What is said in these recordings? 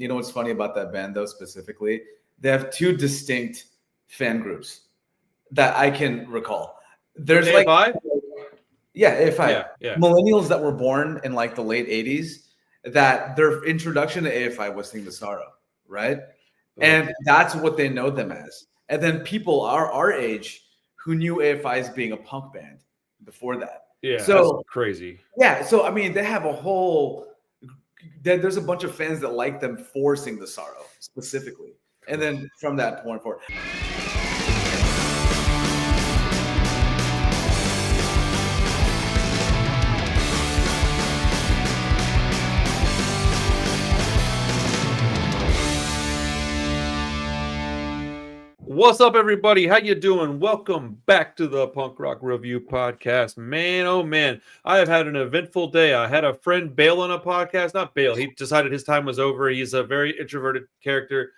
You know what's funny about that band though specifically? They have two distinct fan groups that I can recall. There's AFI? AFI. Yeah. Millennials that were born in like the late 80s, that their introduction to AFI was Sing the Sorrow, right? And that's what they know them as. And then people our age who knew AFI as being a punk band before that. Yeah, so that's crazy. Yeah, so I mean, they have a whole. There's a bunch of fans that like them for Sing the Sorrow specifically, and then from that point forward. What's up, everybody? How you doing? Welcome back to the Punk Rock Review Podcast. Man, oh man, I have had an eventful day. I had a friend bail on a podcast. Not bail. He decided his time was over. He's a very introverted character.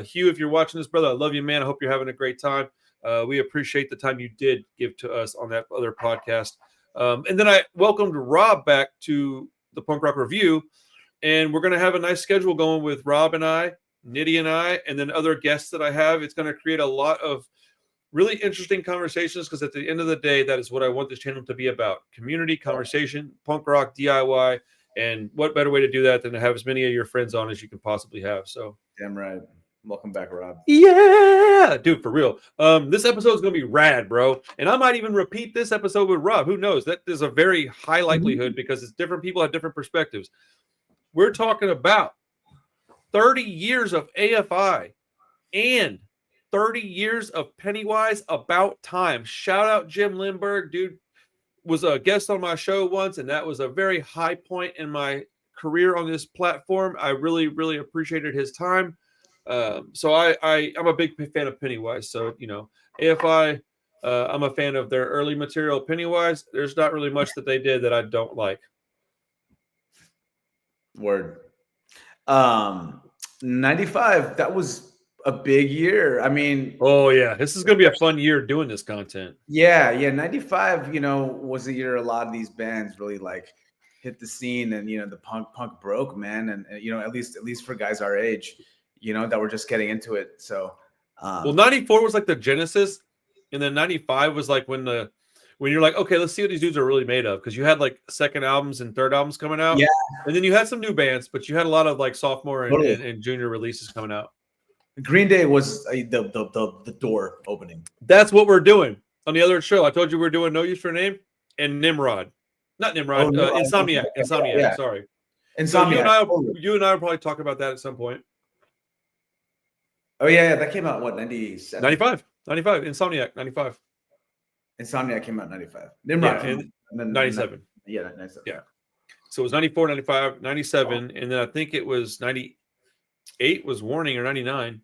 Hugh, if you're watching this, brother, I love you, man. I hope you're having a great time. We appreciate the time you did give to us on that other podcast. And then I welcomed Rob back to the Punk Rock Review, and we're going to have a nice schedule going with Rob and I, Nitty and I, and then other guests that I have. It's going to create a lot of really interesting conversations because at the end of the day, that is what I want this channel to be about. Community, conversation, punk rock, DIY, and what better way to do that than to have as many of your friends on as you can possibly have. So, damn right. Welcome back, Rob. Yeah, dude, for real. This episode is going to be rad, bro. And I might even repeat this episode with Rob. Who knows? That is a very high likelihood because it's different people have different perspectives. We're talking about 30 years of AFI and 30 years of Pennywise. About time. Shout out Jim Lindbergh, dude. Was a guest on my show once, and that was a very high point in my career on this platform. I really, really appreciated his time. So I'm a big fan of Pennywise. So, you know, AFI, I'm a fan of their early material. Pennywise, there's not really much that they did that I don't like. Word. 95, that was a big year. I mean, oh yeah, this is gonna be a fun year doing this content. Yeah, 95, was the year a lot of these bands really like hit the scene, and the punk broke, man, and at least for guys our age, that were just getting into it. So well, 94 was like the genesis, and then 95 was like when you're like, okay, let's see what these dudes are really made of. Because you had like second albums and third albums coming out. Yeah. And then you had some new bands, but you had a lot of like sophomore and junior releases coming out. Green Day was the door opening. That's what we're doing on the other show. I told you we're doing No Use for a Name and Nimrod. Not Nimrod, Insomniac. Yeah. Sorry. Insomniac. So you and I will probably talk about that at some point. Oh, yeah. That came out, what, 97? 95. Insomniac, 95. Insomniac came out in 95. Nimrod came out in 97. 97. Yeah. So it was 94, 95, 97, and then I think it was 98 was Warning, or 99.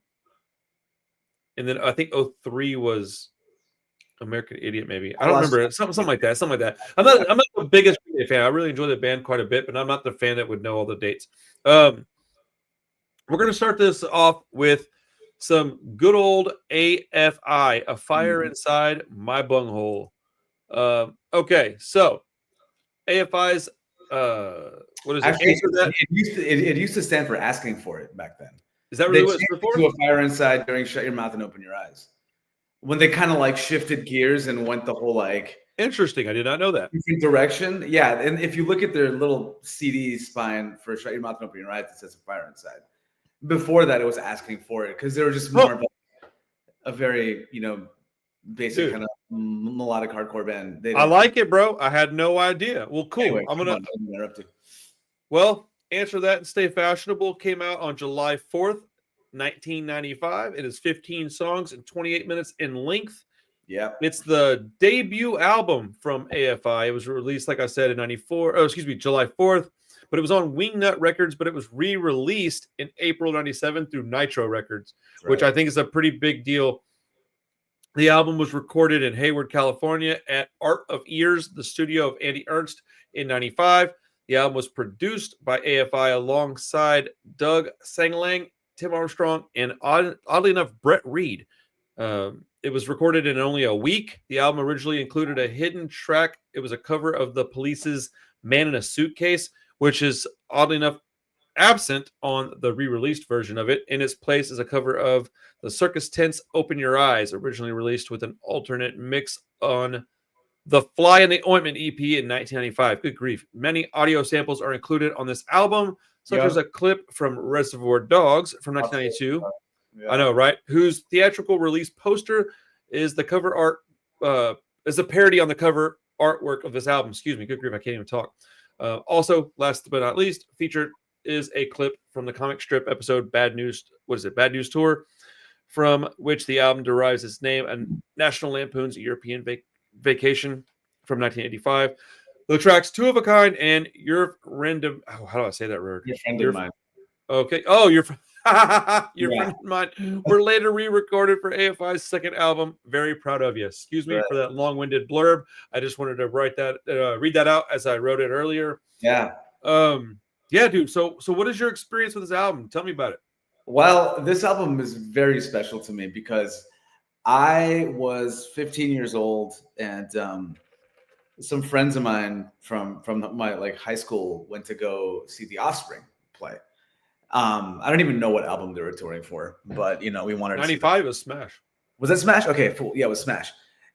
And then I think 03 was American Idiot, maybe. I don't remember. Something like that. I'm not the biggest fan. I really enjoy the band quite a bit, but I'm not the fan that would know all the dates. We're going to start this off with some good old AFI, A Fire Inside My Bunghole. Okay, so AFI's what is it? It used to stand for asking for it back then. Is that really what it's for? To A Fire Inside during Shut Your Mouth and Open Your Eyes. When they kind of like shifted gears and went the whole like interesting. I did not know that. Different direction. Yeah, and if you look at their little CD spine for Shut Your Mouth and Open Your Eyes, it says A Fire Inside. Before that, it was asking for it because they were just more of a very, basic kind of melodic hardcore band. I like it, bro. I had no idea. Well, cool. Anyway, I'm gonna interrupt you. Well, Answer That and Stay Fashionable came out on July 4th, 1995. It is 15 songs and 28 minutes in length. Yeah, it's the debut album from AFI. It was released, like I said, in July 4th. But it was on Wingnut Records, but it was re-released in April 97 through Nitro Records, which I think is a pretty big deal. The album was recorded in Hayward, California at Art of Ears, the studio of Andy Ernst, in 95. The album was produced by AFI alongside Doug Sanglang, Tim Armstrong, and oddly enough, Brett Reed. It was recorded in only a week. The album originally included a hidden track. It was a cover of The Police's Man in a Suitcase, which is oddly enough absent on the re-released version of it. In its place is a cover of the Circus Tents Open Your Eyes, originally released with an alternate mix on the Fly in the Ointment EP in 1995. Good grief. Many audio samples are included on this album, such as a clip from Reservoir Dogs from 1992. Yeah. I know, right? Whose theatrical release poster is the cover art, is a parody on the cover artwork of this album. Excuse me. Good grief. I can't even talk. Also, last but not least, featured is a clip from the comic strip episode Bad News. What is it? Bad News Tour, from which the album derives its name, and National Lampoon's European Vacation from 1985. The tracks Two of a Kind and Your Random. Oh, how do I say that word? Your Friend of Mine. Okay. Oh, your Friend of Mine were later re-recorded for AFI's second album. Very proud of you. Excuse me for that long-winded blurb. I just wanted to read that out as I wrote it earlier. Yeah. Yeah, dude. So what is your experience with this album? Tell me about it. Well, this album is very special to me because I was 15 years old, and some friends of mine from my like high school went to go see The Offspring play. I don't even know what album they were touring for, but we wanted 95 was Smash. Was that Smash? Okay, cool. Yeah, it was Smash.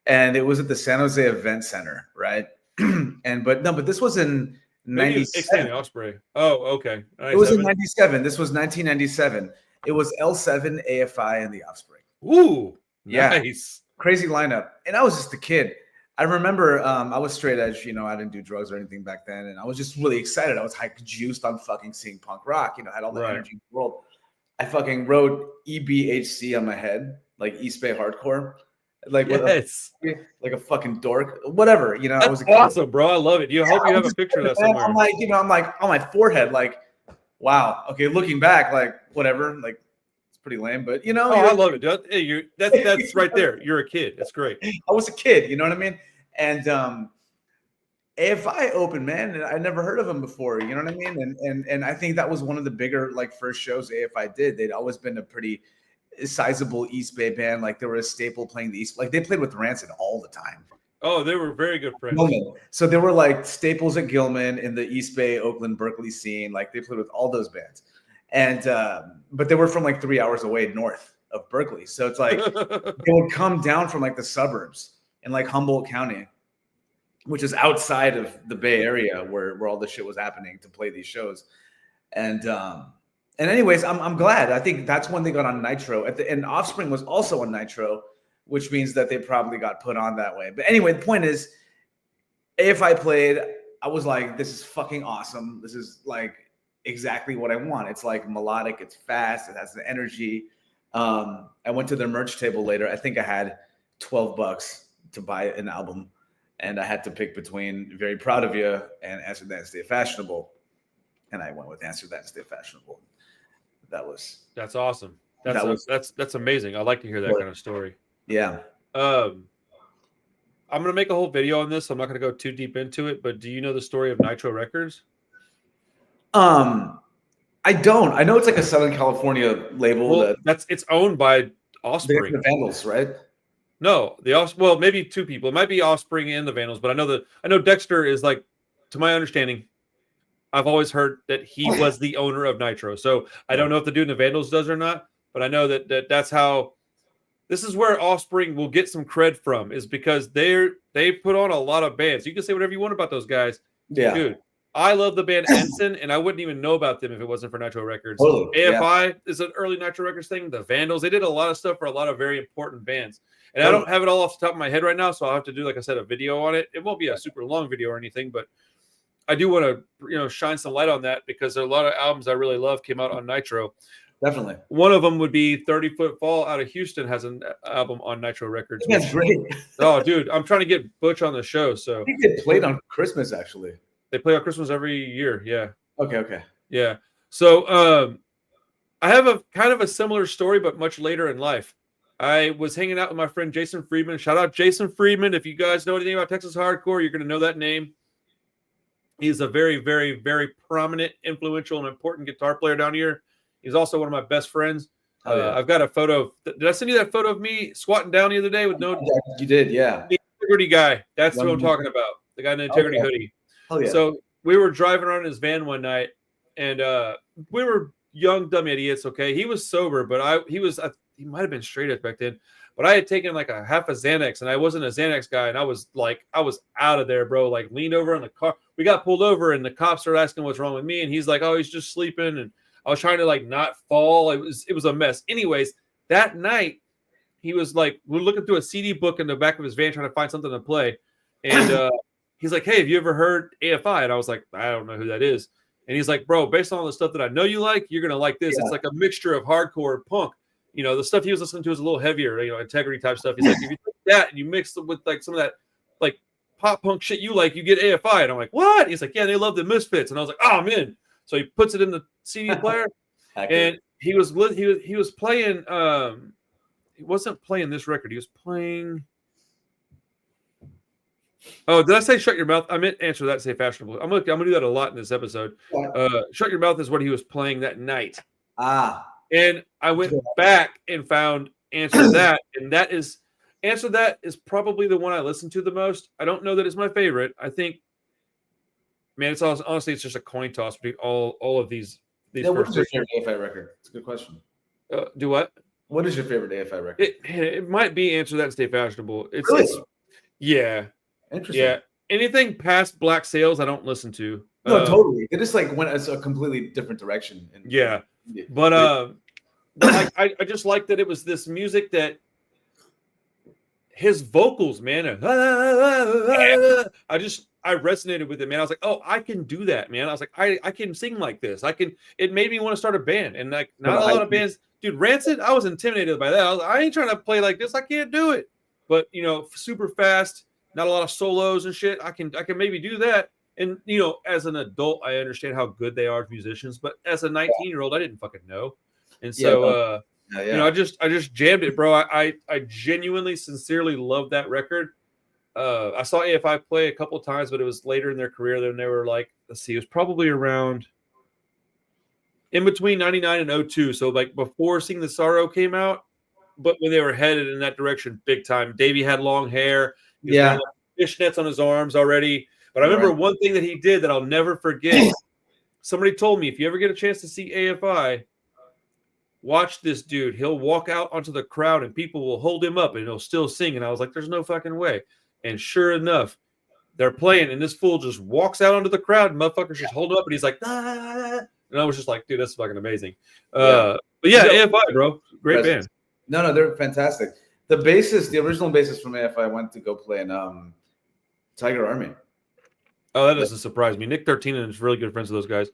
And it was at the San Jose Event Center, right? But this was in 97. Osprey. Oh, okay. 97. It was in 97. This was 1997. It was L7, AFI, and The Offspring. Ooh, yeah. Nice. Crazy lineup. And I was just a kid. I remember I was straight edge, I didn't do drugs or anything back then. And I was just really excited. I was hyped, juiced on fucking seeing punk rock, had all the energy in the world. I fucking wrote EBHC on my head, like East Bay Hardcore. Like, like a fucking dork, whatever, That's I was awesome, bro. I love it. Hope you have a picture of that somewhere. I'm like on my forehead, like, wow. Okay, looking back, like, whatever, like, it's pretty lame, but I love it, dude. Hey, that's right there. You're a kid. That's great. I was a kid, you know what I mean? And AFI opened, man, and I never heard of them before, you know what I mean? And I think that was one of the bigger like first shows AFI did. They'd always been a pretty sizable East Bay band. Like, they were a staple playing the East. Like, they played with Rancid all the time. Oh, they were very good friends. Gilman. So they were like staples at Gilman in the East Bay, Oakland, Berkeley scene. Like, they played with all those bands. And but they were from like 3 hours away north of Berkeley. So it's like they would come down from like the suburbs in like Humboldt County, which is outside of the Bay Area where all this shit was happening, to play these shows. And anyways, I'm glad. I think that's when they got on Nitro. And Offspring was also on Nitro, which means that they probably got put on that way. But anyway, the point is, AFI played. I was like, this is fucking awesome. This is like exactly what I want. It's like melodic. It's fast. It has the energy. I went to their merch table later. I think I had $12 to buy an album, and I had to pick between Very Proud of You and Answer That and Stay Fashionable. And I went with Answer That and Stay Fashionable. That's awesome. That's amazing. I like to hear that kind of story. Yeah. I'm gonna make a whole video on this. So I'm not gonna go too deep into it, but do you know the story of Nitro Records? I don't. I know it's like a Southern California label. Well, it's owned by Offspring. The Vandals, right? No, well, maybe two people. It might be Offspring and the Vandals, but I know Dexter is, like, to my understanding, I've always heard that he was the owner of Nitro. So I don't know if the dude in the Vandals does or not, but I know that's how. This is where Offspring will get some cred from, is because they put on a lot of bands. You can say whatever you want about those guys. Yeah. Dude, I love the band Ensign, and I wouldn't even know about them if it wasn't for Nitro Records. Totally. AFI is an early Nitro Records thing. The Vandals, they did a lot of stuff for a lot of very important bands. And I don't have it all off the top of my head right now, so I'll have to do, like I said, a video on it. It won't be a super long video or anything, but I do want to, shine some light on that, because there are a lot of albums I really love came out on Nitro. Definitely. One of them would be 30 Foot Fall out of Houston, has an album on Nitro Records. That's great. Oh, dude, I'm trying to get Butch on the show. So I think they played on Christmas, actually. They play on Christmas every year. Yeah. Okay. Yeah. So I have a kind of a similar story, but much later in life. I was hanging out with my friend Jason Friedman. Shout out Jason Friedman. If you guys know anything about Texas hardcore, you're going to know that name. He's a very, very, very prominent, influential, and important guitar player down here. He's also one of my best friends. I've got a photo. Did I send you that photo of me squatting down the other day with no? Yeah, you did, yeah. The Integrity guy. That's who I'm talking about. The guy in the Integrity hoodie. Hell yeah. So we were driving around in his van one night, and we were young dumb idiots. Okay, he was sober, but he might have been straight edge back then. But I had taken like a half a Xanax, and I wasn't a Xanax guy, and I was out of there, bro. Like leaned over in the car. We got pulled over, and the cops started asking what's wrong with me, and he's like, "Oh, he's just sleeping." And I was trying to like not fall. It was a mess. Anyways, that night he was like, we're looking through a CD book in the back of his van trying to find something to play, and he's like, "Hey, have you ever heard AFI?" And I was like, "I don't know who that is." And he's like, "Bro, based on all the stuff that I know you like, you're gonna like this. It's like a mixture of hardcore and punk. You know, the stuff he was listening to is a little heavier, integrity type stuff." He's like, "If you take that and you mix it with like some of that like pop punk shit you like, you get AFI." And I'm like, "What?" He's like, "Yeah, they love the Misfits." And I was like, "Oh, I'm in." So he puts it in the CD player, and he was playing. He wasn't playing this record. He was playing. Oh, did I say "Shut Your Mouth"? I meant "Answer That, Stay Fashionable." I'm gonna do that a lot in this episode. "Shut Your Mouth" is what he was playing that night. And I went back and found "Answer That," and "Answer That" is probably the one I listen to the most. I don't know that it's my favorite. I think, man, it's honestly it's just a coin toss between all of these. What is your favorite AFI record? It's a good question. Do what? What is your favorite AFI record? It might be "Answer That, Stay Fashionable." Really? Yeah. Interesting. Yeah. Anything past Black Sails, I don't listen to. No, totally. It just like went a completely different direction. But I just like that it was this music that his vocals, man. I resonated with it, man. I was like, oh, I can do that, man. I was like, I can sing like this. It made me want to start a band. And like not a lot of bands, dude, Rancid, I was intimidated by that. I ain't trying to play like this. I can't do it. But super fast, not a lot of solos and shit. I can maybe do that. And as an adult, I understand how good they are as musicians. But as a 19-year-old, I didn't fucking know. And so I just jammed it, bro. I genuinely, sincerely love that record. I saw AFI play a couple of times, but it was later in their career than they were like, let's see, it was probably around in between 99 and 02. So like before Sing the Sorrow came out, but when they were headed in that direction big time. Davey had long hair. He was wearing fishnets on his arms already. But I remember one thing that he did that I'll never forget. Somebody told me, if you ever get a chance to see AFI, watch this dude. He'll walk out onto the crowd and people will hold him up and he'll still sing. And I was like, there's no fucking way. And sure enough, they're playing and this fool just walks out onto the crowd and motherfuckers just hold him up and he's like, ah. And I was just like, dude, that's fucking amazing. But yeah, AFI, bro. Great band. No, they're fantastic. The original bassist from AFI went to go play in Tiger Army. Oh, that doesn't surprise me. Nick 13 is really good friends with those guys.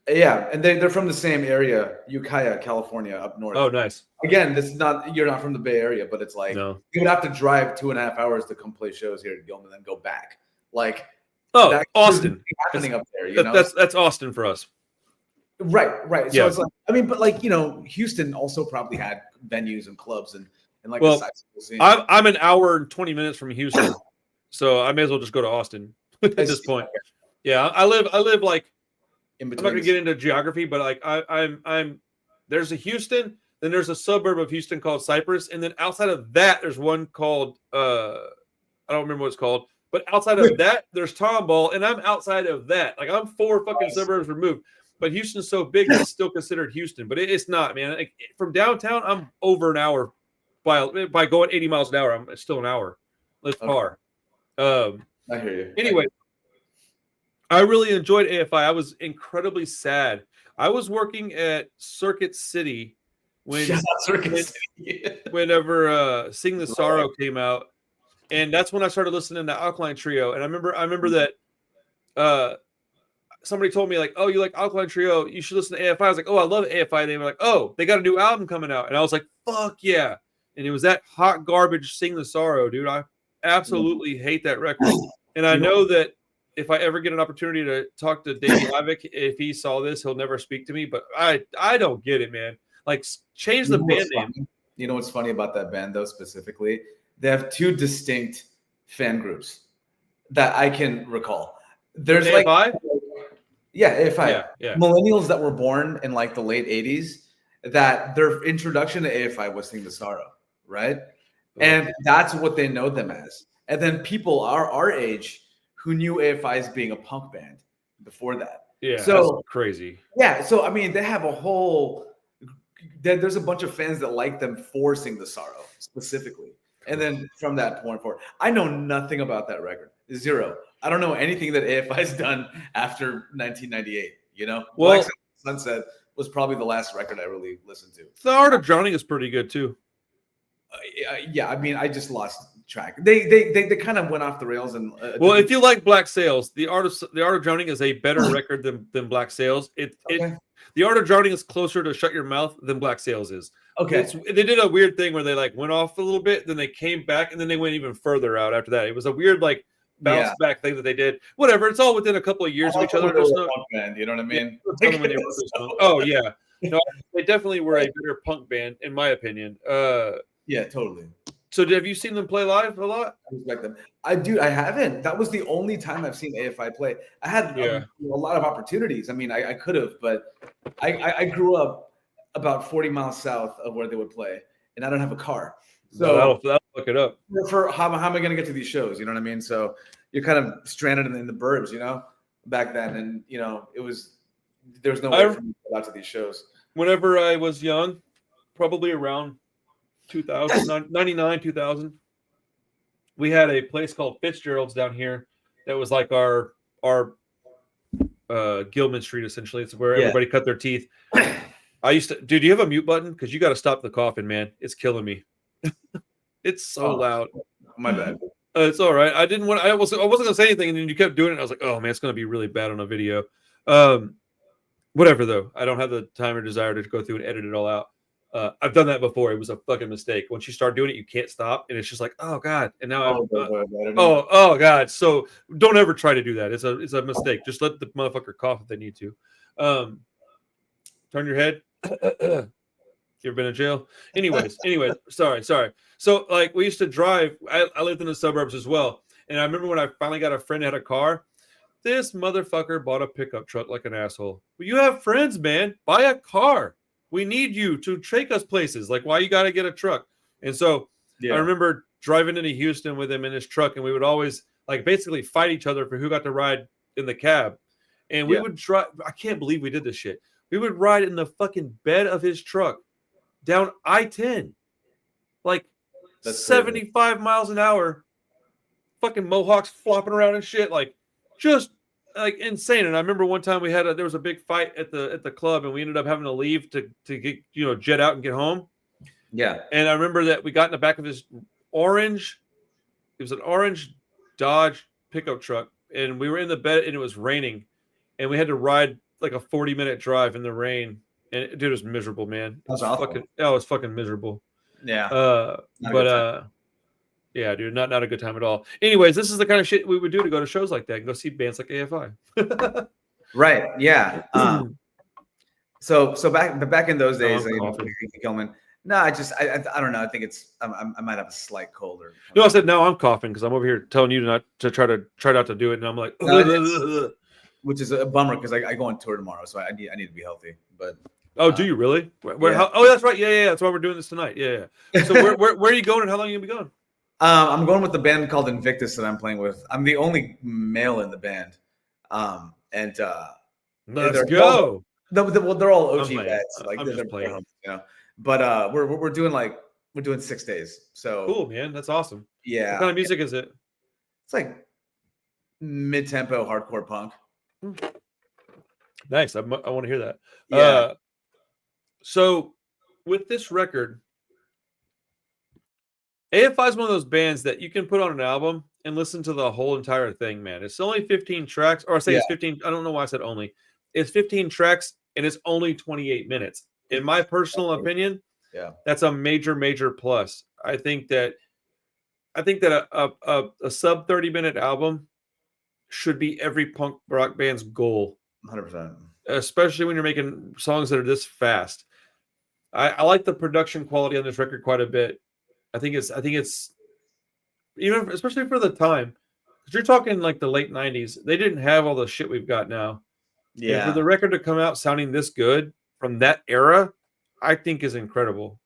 Yeah, and they're from the same area, Ukiah, California, up north. Oh, nice. Again, you're not from the Bay Area, but it's like you would have to drive 2.5 hours to come play shows here in Gilman and then go back. Like, Austin happening up there. That's Austin for us. Right. So it's like, I mean, but like Houston also probably had venues and clubs and like a sizable scene. I'm an hour and 20 minutes from Houston, so I may as well just go to Austin at this point. Yeah, I live like. I'm not gonna get into geography, but like I'm there's a Houston, then there's a suburb of Houston called Cypress, and then outside of that there's one called I don't remember what it's called, but outside of that there's Tomball, and I'm outside of that. Like I'm 4 fucking suburbs removed. But Houston's so big it's still considered Houston, but it's not, man. Like, from downtown I'm over an hour by going 80 miles an hour. It's still an hour. It's far. I hear you. Anyway. I really enjoyed AFI. I was incredibly sad. I was working at Circuit City whenever Sing the Sorrow came out, and that's when I started listening to Alkaline Trio. And I remember that somebody told me like, "Oh, you like Alkaline Trio? You should listen to AFI." I was like, "Oh, I love AFI." And they were like, "Oh, they got a new album coming out," and I was like, "Fuck yeah!" And it was that hot garbage Sing the Sorrow, dude. I absolutely hate that record, and I know that. If I ever get an opportunity to talk to Davey Havoc, if he saw this, he'll never speak to me. But I don't get it, man. Like, change the band name. You know what's funny about that band, though, specifically? They have 2 distinct fan groups that I can recall. There's AFI? Like, AFI. Yeah. Millennials that were born in like the late 80s, that their introduction to AFI was Sing the Sorrow, right? And that's what they know them as. And then people our age who knew AFI as being a punk band before that. Yeah, So that's crazy. yeah, so I mean, they have a whole. There's a bunch of fans that like them for Sing the Sorrow specifically, and then from that point forward, I know nothing about that record. Zero. I don't know anything that AFI's done after 1998. Black Well, Sunset was probably the last record I really listened to. The Art of Drowning is pretty good too. Yeah, I mean, I just lost track. They kind of went off the rails. And well, if you like Black Sails, the Art of Drowning is a better record than Black Sails. The Art of Drowning is closer to Shut Your Mouth than Black Sails is. Okay. They did a weird thing where they like went off a little bit, then they came back, and then they went even further out after that. It was a weird like bounce back thing that they did. Whatever. It's all within a couple of years of each other. There's no punk band, you know what I mean? Oh yeah. No, they definitely were a better punk band, in my opinion. Yeah, totally. So have you seen them play live a lot? I respect them. I haven't. That was the only time I've seen AFI play. I had a lot of opportunities. I mean, I could have, but I grew up about 40 miles south of where they would play, and I don't have a car. So that'll look it up. For how am I going to get to these shows? You know what I mean? So you're kind of stranded in the burbs, back then, and there was no way for me to get out to these shows. Whenever I was young, probably around 2000, 99, 2000, we had a place called Fitzgerald's down here that was like our Gilman Street, essentially. It's where everybody cut their teeth. I used to, dude, do you have a mute button? Because you got to stop the coughing, man. It's killing me. It's so loud. My bad. It's all right. I wasn't gonna say anything, and then you kept doing it. I was like, oh man, it's gonna be really bad on a video. Whatever though. I don't have the time or desire to go through and edit it all out. I've done that before. It was a fucking mistake. Once you start doing it, you can't stop, and it's just like, oh god. And now oh god. So don't ever try to do that. It's a mistake. Just let the motherfucker cough if they need to. Turn your head. You ever been in jail? Anyways, sorry. So like we used to drive. I lived in the suburbs as well, and I remember when I finally got a friend that had a car. This motherfucker bought a pickup truck like an asshole. Well, you have friends, man. Buy a car. We need you to take us places. Like, why you got to get a truck? And so I remember driving into Houston with him in his truck, and we would always like basically fight each other for who got to ride in the cab. And we would drive. I can't believe we did this shit. We would ride in the fucking bed of his truck down I-10, like that's 75 crazy. Miles an hour. Fucking Mohawks flopping around and shit, like just like insane. And I remember one time there was a big fight at the club, and we ended up having to leave to get jet out and get home. Yeah. And I remember that we got in the back of his orange. It was an orange Dodge pickup truck, and we were in the bed, and it was raining, and we had to ride like a 40-minute drive in the rain, and dude, it was miserable, man. It was fucking miserable. Yeah. Yeah, dude, not a good time at all. Anyways, this is the kind of shit we would do to go to shows like that and go see bands like AFI. Right. Yeah. So back in those days, Gilman. No, I don't know. I think I might have a slight cold or. No, I said no. I'm coughing because I'm over here telling you not to try not to do it, and I'm like, which is a bummer because I go on tour tomorrow, so I need to be healthy. But do you really? That's right. Yeah. That's why we're doing this tonight. Yeah. So where are you going, and how long are you gonna be going? I'm going with the band called Invictus that I'm playing with. I'm the only male in the band, let's go. They're all OG vets. Like they're playing, But we're doing 6 days. So cool, man. That's awesome. Yeah. What kind of music is it? It's like mid-tempo hardcore punk. Nice. I want to hear that. Yeah. So with this record, AFI is one of those bands that you can put on an album and listen to the whole entire thing, man. It's only 15 tracks, or I say it's 15. I don't know why I said only. It's 15 tracks, and it's only 28 minutes. In my personal opinion, that's a major plus. I think that a sub 30-minute album should be every punk rock band's goal. 100%. Especially when you're making songs that are this fast. I like the production quality on this record quite a bit. I think it's even especially for the time, because you're talking like the late 90s. They didn't have all the shit we've got now. Yeah. And for the record to come out sounding this good from that era, I think is incredible.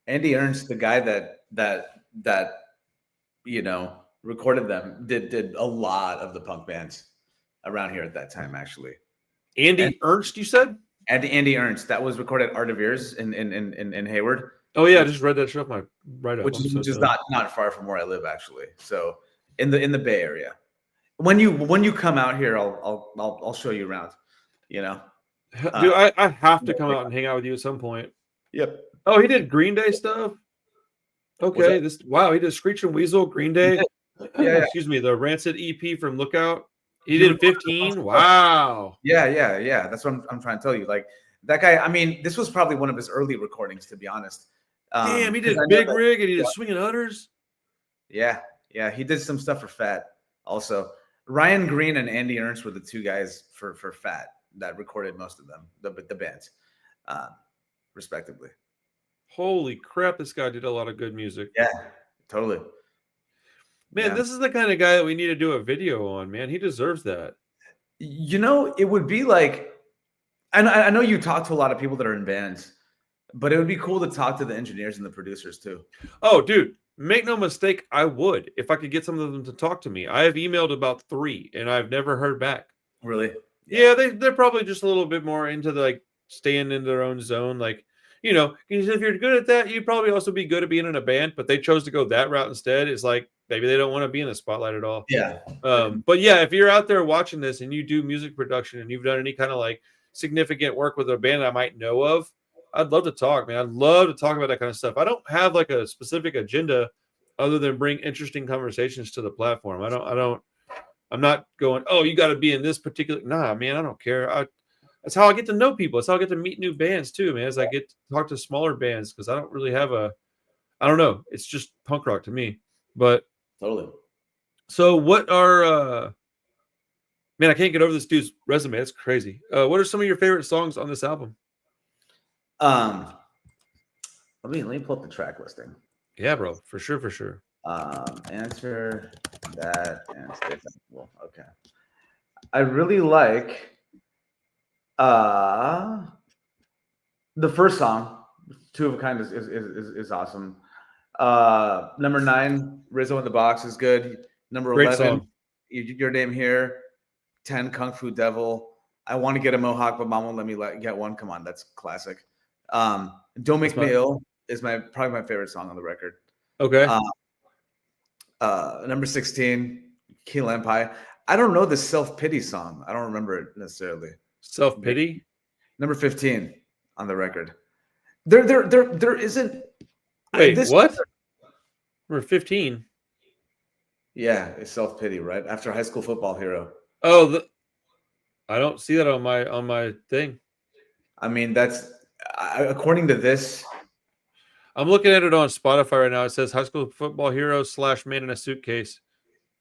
Andy Ernst, the guy that recorded them, did a lot of the punk bands around here at that time, actually. Andy Ernst, you said? And Andy Ernst. That was recorded at Art of Ears in Hayward. Oh yeah, I just read that shit off my write-up. Which is not far from where I live, actually. So in the Bay Area. When you come out here, I'll show you around. You know, dude, I have to come out and hang out with you at some point. Yep. Oh, he did Green Day stuff. Okay, he did Screech and Weasel, Green Day. Yeah. Excuse me, the Rancid EP from Lookout. He did 15. Wow. Yeah. That's what I'm trying to tell you. Like that guy. I mean, this was probably one of his early recordings, to be honest. Damn, he did Big Rig and he did Swinging Utters. Yeah. He did some stuff for Fat. Also, Ryan Green and Andy Ernst were the two guys for Fat that recorded most of them, the bands, respectively. Holy crap, this guy did a lot of good music. Yeah, totally. Man, this is the kind of guy that we need to do a video on, man. He deserves that. You know, it would be like, and I know you talk to a lot of people that are in bands, but it would be cool to talk to the engineers and the producers too. Oh, dude, make no mistake, I would if I could get some of them to talk to me. I have emailed about 3 and I've never heard back. Really? Yeah, they're probably just a little bit more into the, like, staying in their own zone. Like, you know, if you're good at that, you'd probably also be good at being in a band, but they chose to go that route instead. It's like maybe they don't want to be in the spotlight at all. Yeah. But yeah, if you're out there watching this and you do music production and you've done any kind of like significant work with a band I might know of, I'd love to talk, man. I'd love to talk about that kind of stuff. I don't have like a specific agenda other than bring interesting conversations to the platform. I'm not going, oh, you got to be in this particular. Nah, man, I don't care. That's how I get to know people. That's how I get to meet new bands too, man. As I get to talk to smaller bands, because I don't really have I don't know. It's just punk rock to me. But totally. So what are man, I can't get over this dude's resume. That's crazy. What are some of your favorite songs on this album? Let me pull up the track listing. Yeah, bro, for sure. Answer That and Stay Fashionable. Okay. I really like the first song, Two of a Kind, is awesome. Number 9, Rizzo in the Box, is good. Number Great 11, song. Your Name Here. 10, Kung Fu Devil. I Want to Get a Mohawk, but Mom won't let me get one. Come on, that's classic. Don't Make Me Ill is probably my favorite song on the record. Okay. Number 16, Key Lime Pie. I don't know the Self-Pity song. I don't remember it necessarily. Self-Pity? Number 15 on the record. There isn't. Wait, what? Number 15. Yeah, it's Self-Pity, right? After High School Football Hero. Oh, I don't see that on my thing. I mean, that's according to this. I'm looking at it on Spotify right now. It says High School Football Hero / Man in a Suitcase.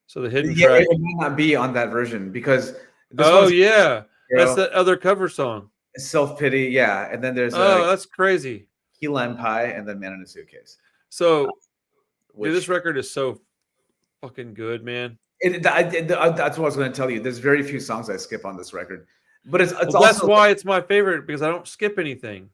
So the hidden track. It may not be on that version because. Yeah, that's that other cover song. Self-Pity, yeah, and then there's that's crazy. Key Lime Pie and then Man in a Suitcase. So, dude, this record is so fucking good, man. That's what I was going to tell you. There's very few songs I skip on this record, but it's also, that's why it's my favorite, because I don't skip anything.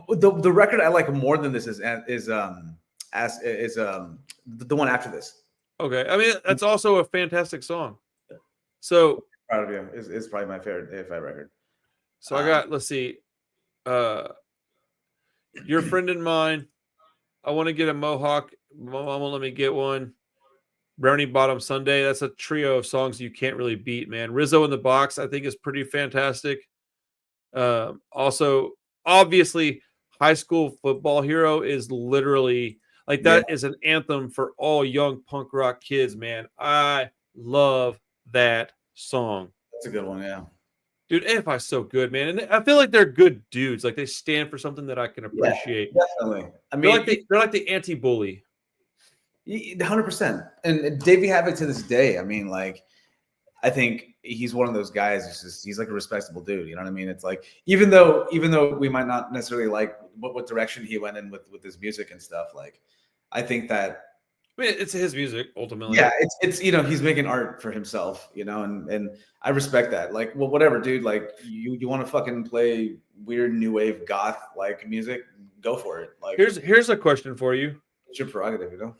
The record I like more than this is the one after this. Okay, I mean that's also a fantastic song. So Proud of You is probably my favorite AFI record. So I got, let's see, Your Friend and Mine, I Want to Get a Mohawk, Mom won't let me get one, Brownie Bottom Sunday. That's a trio of songs you can't really beat, man. Rizzo in the Box, I think, is pretty fantastic. Also, obviously, High School Football Hero is literally like that is an anthem for all young punk rock kids, man. I love that song. That's a good one, yeah. Dude, AFI is so good, man. And I feel like they're good dudes. Like they stand for something that I can appreciate. Yeah, definitely. I mean, they're like the anti-bully. 100%. And Davey Havoc to this day, I mean, like, I think he's one of those guys. He's like a respectable dude. You know what I mean? It's like, even though we might not necessarily like what direction he went in with his music and stuff, like, I think that. I mean, it's his music ultimately. Yeah, it's he's making art for himself, and I respect that. Like, well, whatever, dude. Like, you want to fucking play weird new wave goth like music, go for it. Like, here's a question for you. It's your prerogative,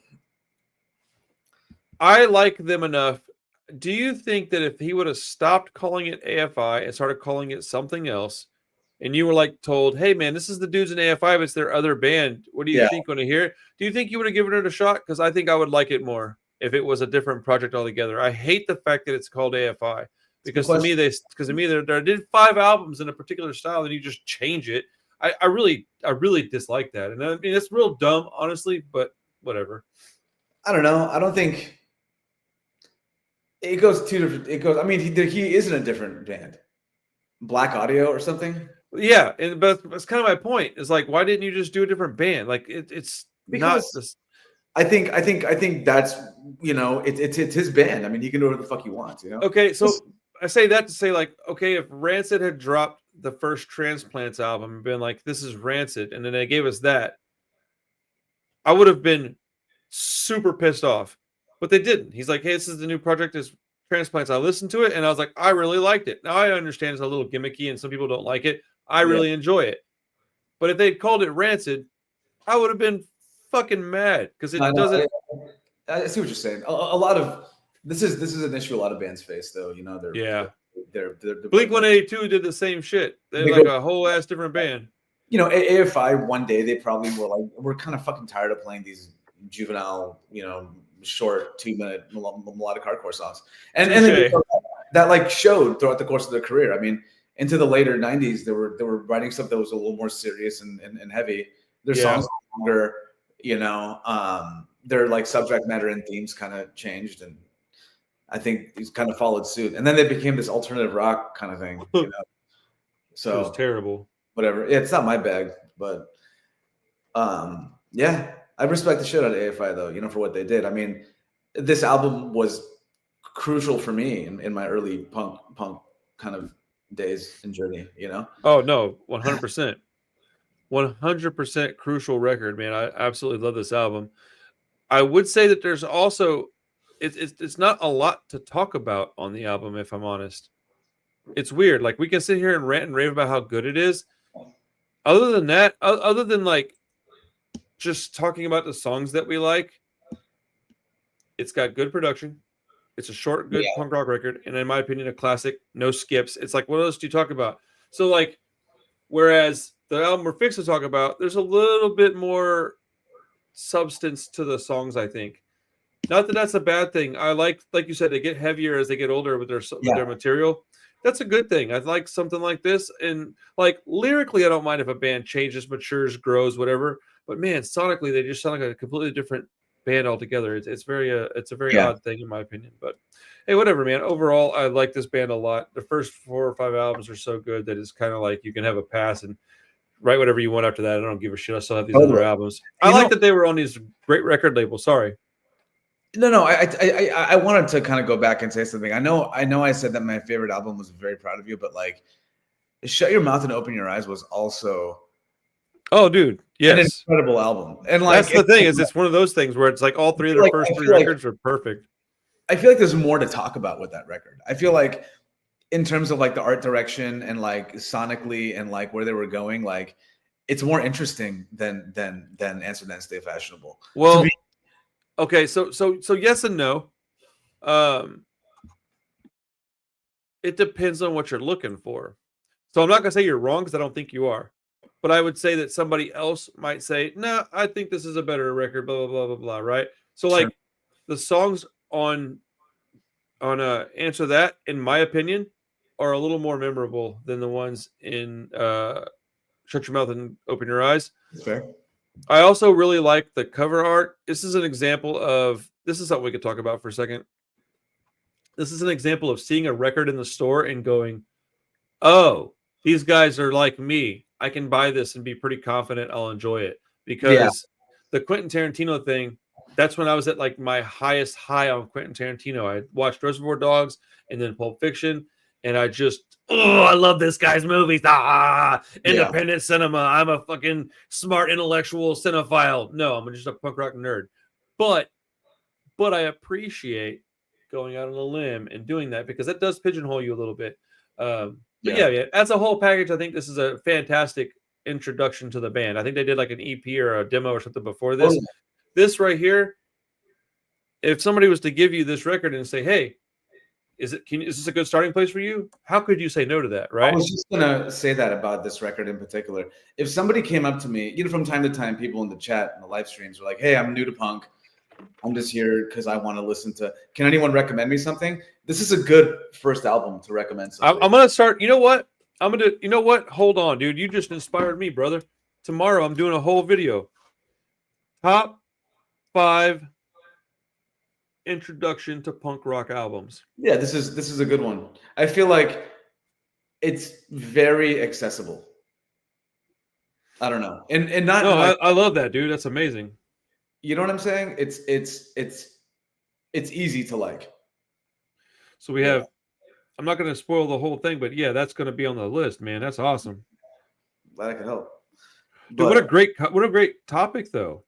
I like them enough Do you think that if he would have stopped calling it AFI and started calling it something else, and you were like told, "Hey man, this is the dudes in AFI, but it's their other band. What do you Yeah. think when you hear it?" Do you think you would have given it a shot? Because I think I would like it more if it was a different project altogether. I hate the fact that it's called AFI because to me they did 5 albums in a particular style, and you just change it. I really dislike that, and I mean it's real dumb, honestly, but whatever. I don't know. I don't think it goes two different. It goes. I mean, he is in a different band, Black Audio or something. Yeah, but that's kind of my point. Is like, why didn't you just do a different band? Like, it's not Because this. I think that's it's his band. I mean, he can do whatever the fuck he wants. Okay, so I say that to say like, okay, if Rancid had dropped the first Transplants album and been like, this is Rancid, and then they gave us that, I would have been super pissed off. But they didn't. He's like, hey, this is the new project, is Transplants. I listened to it and I was like, I really liked it. Now I understand it's a little gimmicky and some people don't like it. I really enjoy it. But if they'd called it Rancid, I would have been fucking mad because it doesn't. I see what you're saying. A lot of this is an issue a lot of bands face, though. They're Blink-182 did the same shit. They're like a whole ass different band. AFI one day they probably were like, we're kind of fucking tired of playing these juvenile, short 2-minute melodic hardcore songs, and that like showed throughout the course of their career. I mean, into the later '90s, they were writing stuff that was a little more serious and heavy. Their songs were longer, their like subject matter and themes kind of changed, and I think these kind of followed suit. And then they became this alternative rock kind of thing. So it was terrible. Whatever. Yeah, it's not my bag, but yeah, I respect the shit out of AFI though, for what they did. I mean, this album was crucial for me in my early punk kind of days and journey, Oh no, 100%. 100% crucial record, man. I absolutely love this album. I would say that there's also it's not a lot to talk about on the album, if I'm honest. It's weird. Like we can sit here and rant and rave about how good it is. Other than that, other than like just talking about the songs that we like, it's got good production. It's a short, good punk rock record, and in my opinion, a classic. No skips. It's like, what else do you talk about? So like, whereas the album we're fixed to talk about, there's a little bit more substance to the songs, I think. Not that that's a bad thing. I like you said, they get heavier as they get older with their material. That's a good thing. I like something like this, and like lyrically, I don't mind if a band changes, matures, grows, whatever. But man, sonically, they just sound like a completely different band altogether. It's a very odd thing in my opinion. But hey, whatever, man. Overall, I like this band a lot. The first 4 or 5 albums are so good that it's kind of like you can have a pass and write whatever you want after that. I don't give a shit. I still have these other albums. I like that they were on these great record labels. Sorry. No. I wanted to kind of go back and say something. I know. I said that my favorite album was Very Proud of You, but like, Shut Your Mouth and Open Your Eyes was also. Oh, dude, yes, an incredible album. And like, that's the thing is, it's one of those things where it's like all three of their first 3 records are perfect. I feel like there's more to talk about with that record. I feel like, in terms of like the art direction and like sonically and like where they were going, like it's more interesting than Answer That and Stay Fashionable. Well. Okay, so yes and no. It depends on what you're looking for. So I'm not gonna say you're wrong because I don't think you are, but I would say that somebody else might say, "No, I think this is a better record." Blah blah blah blah blah. Right? So like the songs on Answer That, in my opinion, are a little more memorable than the ones in Shut Your Mouth and Open Your Eyes. That's fair. I also really like the cover art. This is an example of, this is something we could talk about for a second. This is an example of seeing a record in the store and going, oh, these guys are like me. I can buy this and be pretty confident I'll enjoy it. Because the Quentin Tarantino thing, that's when I was at like my highest high on Quentin Tarantino. I watched Reservoir Dogs and then Pulp Fiction, and I just, I love this guy's movies. Independent cinema. I'm a fucking smart intellectual cinephile. No, I'm just a punk rock nerd. But I appreciate going out on a limb and doing that because that does pigeonhole you a little bit. But yeah, as a whole package, I think this is a fantastic introduction to the band. I think they did like an EP or a demo or something before this. This right here, if somebody was to give you this record and say, hey, Is this a good starting place for you? How could you say no to that, I right? was just gonna say that about this record in particular. If somebody came up to me, from time to time, people in the chat and the live streams are like, "Hey, I'm new to punk. I'm just here because I want to listen to. Can anyone recommend me something?" This is a good first album to recommend somebody. I'm gonna start. You know what? You know what? Hold on, dude. You just inspired me, brother. Tomorrow I'm doing a whole video. Top 5 introduction to punk rock albums. Yeah, this is a good one. I feel like it's very accessible. I don't know, and not No, like, I love that, dude. That's amazing. you know what I'm saying? It's easy to like. So we have. I'm not going to spoil the whole thing, but yeah, that's going to be on the list, man. That's awesome. Glad I could help. Dude, what a great topic, though.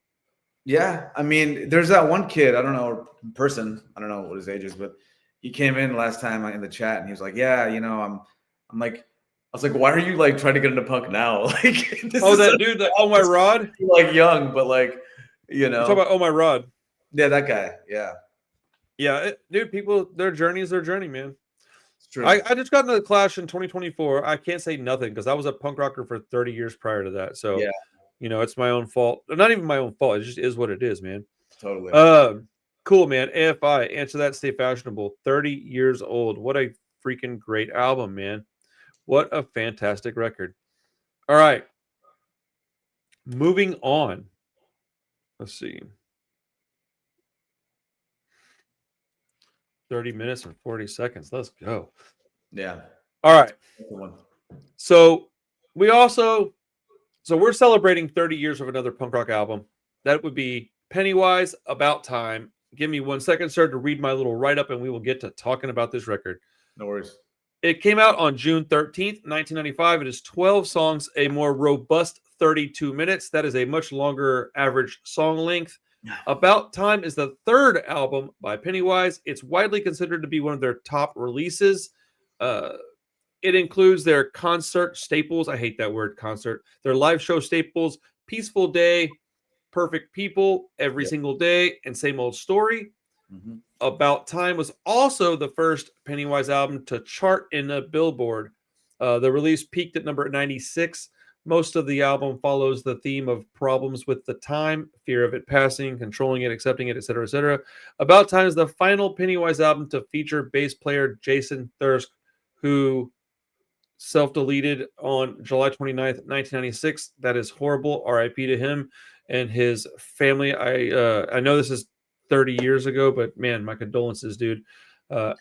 Yeah, I mean, there's that one kid, I don't know, person, I don't know what his age is, but he came in last time in the chat and he was like, "Yeah, I'm like," I was like, "Why are you like trying to get into punk now?" Like, that dude, Oh My Rod, like young, but like, you talk about Oh My Rod. Yeah, that guy. Yeah, yeah, dude. People, their journey is their journey, man. it's true. I just got into the Clash in 2024. I can't say nothing because I was a punk rocker for 30 years prior to that. So, yeah, it's my own fault. Not even my own fault. It just is what it is, man. totally. Cool, man. AFI, Answer That, Stay Fashionable. 30 years old. What a freaking great album, man. What a fantastic record. All right. Moving on. Let's see. 30 minutes and 40 seconds. Let's go. Yeah. All right. So we're celebrating 30 years of another punk rock album. That would be Pennywise, About Time. Give me 1 second, sir, to read my little write-up, and we will get to talking about this record. No worries. It came out on June 13th, 1995. It is 12 songs, a more robust 32 minutes. That is a much longer average song length. About Time is the third album by Pennywise. It's widely considered to be one of their top releases. It includes their concert staples. I hate that word, concert. Their live show staples, Peaceful Day, Perfect People, Every Single Day, and Same Old Story. Mm-hmm. About Time was also the first Pennywise album to chart in a Billboard. The release peaked at number 96. Most of the album follows the theme of problems with the time, fear of it passing, controlling it, accepting it, etc., etc. About Time is the final Pennywise album to feature bass player Jason Thirsk, who self-deleted on July 29th, 1996. That is horrible. RIP to him and his family. I know this is 30 years ago, but man, my condolences, dude.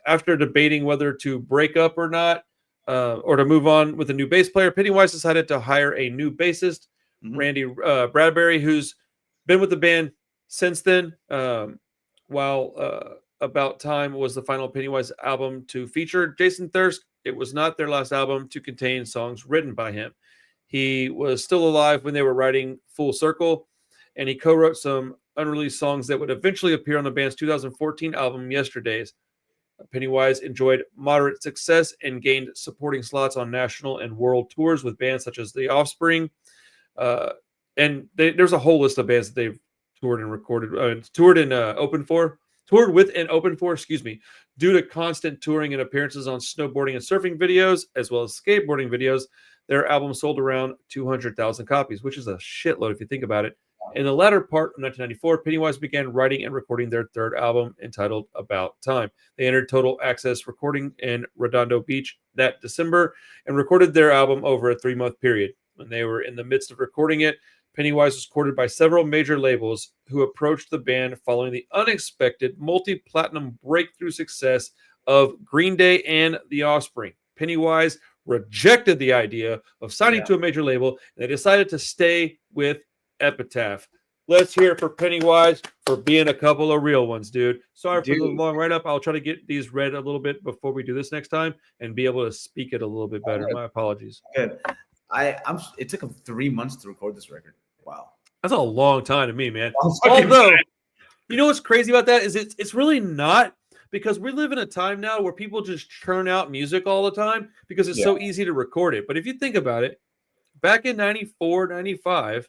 After debating whether to break up or not, or to move on with a new bass player, Pennywise decided to hire a new bassist, Randy Bradbury, who's been with the band since then. While About Time was the final Pennywise album to feature Jason Thirsk, it was not their last album to contain songs written by him. He was still alive when they were writing Full Circle, and he co-wrote some unreleased songs that would eventually appear on the band's 2014 album, Yesterdays. Pennywise enjoyed moderate success and gained supporting slots on national and world tours with bands such as The Offspring. There's a whole list of bands that they've toured and recorded, toured with and opened for, due to constant touring and appearances on snowboarding and surfing videos, as well as skateboarding videos. Their album sold around 200,000 copies, which is a shitload if you think about it. In the latter part of 1994, Pennywise began writing and recording their third album entitled About Time. They entered Total Access Recording in Redondo Beach that December and recorded their album over a 3-month period. When they were in the midst of recording it, Pennywise was courted by several major labels who approached the band following the unexpected multi-platinum breakthrough success of Green Day and The Offspring. Pennywise rejected the idea of signing to a major label, and they decided to stay with Epitaph. Let's hear it for Pennywise for being a couple of real ones, dude. Sorry for the long write-up. I'll try to get these read a little bit before we do this next time and be able to speak it a little bit better. My apologies. Good. It took him 3 months to record this record. Wow. That's a long time to me, man. Although, you know what's crazy about that is it's really not, because we live in a time now where people just churn out music all the time because it's so easy to record it. But if you think about it, back in 94, 95,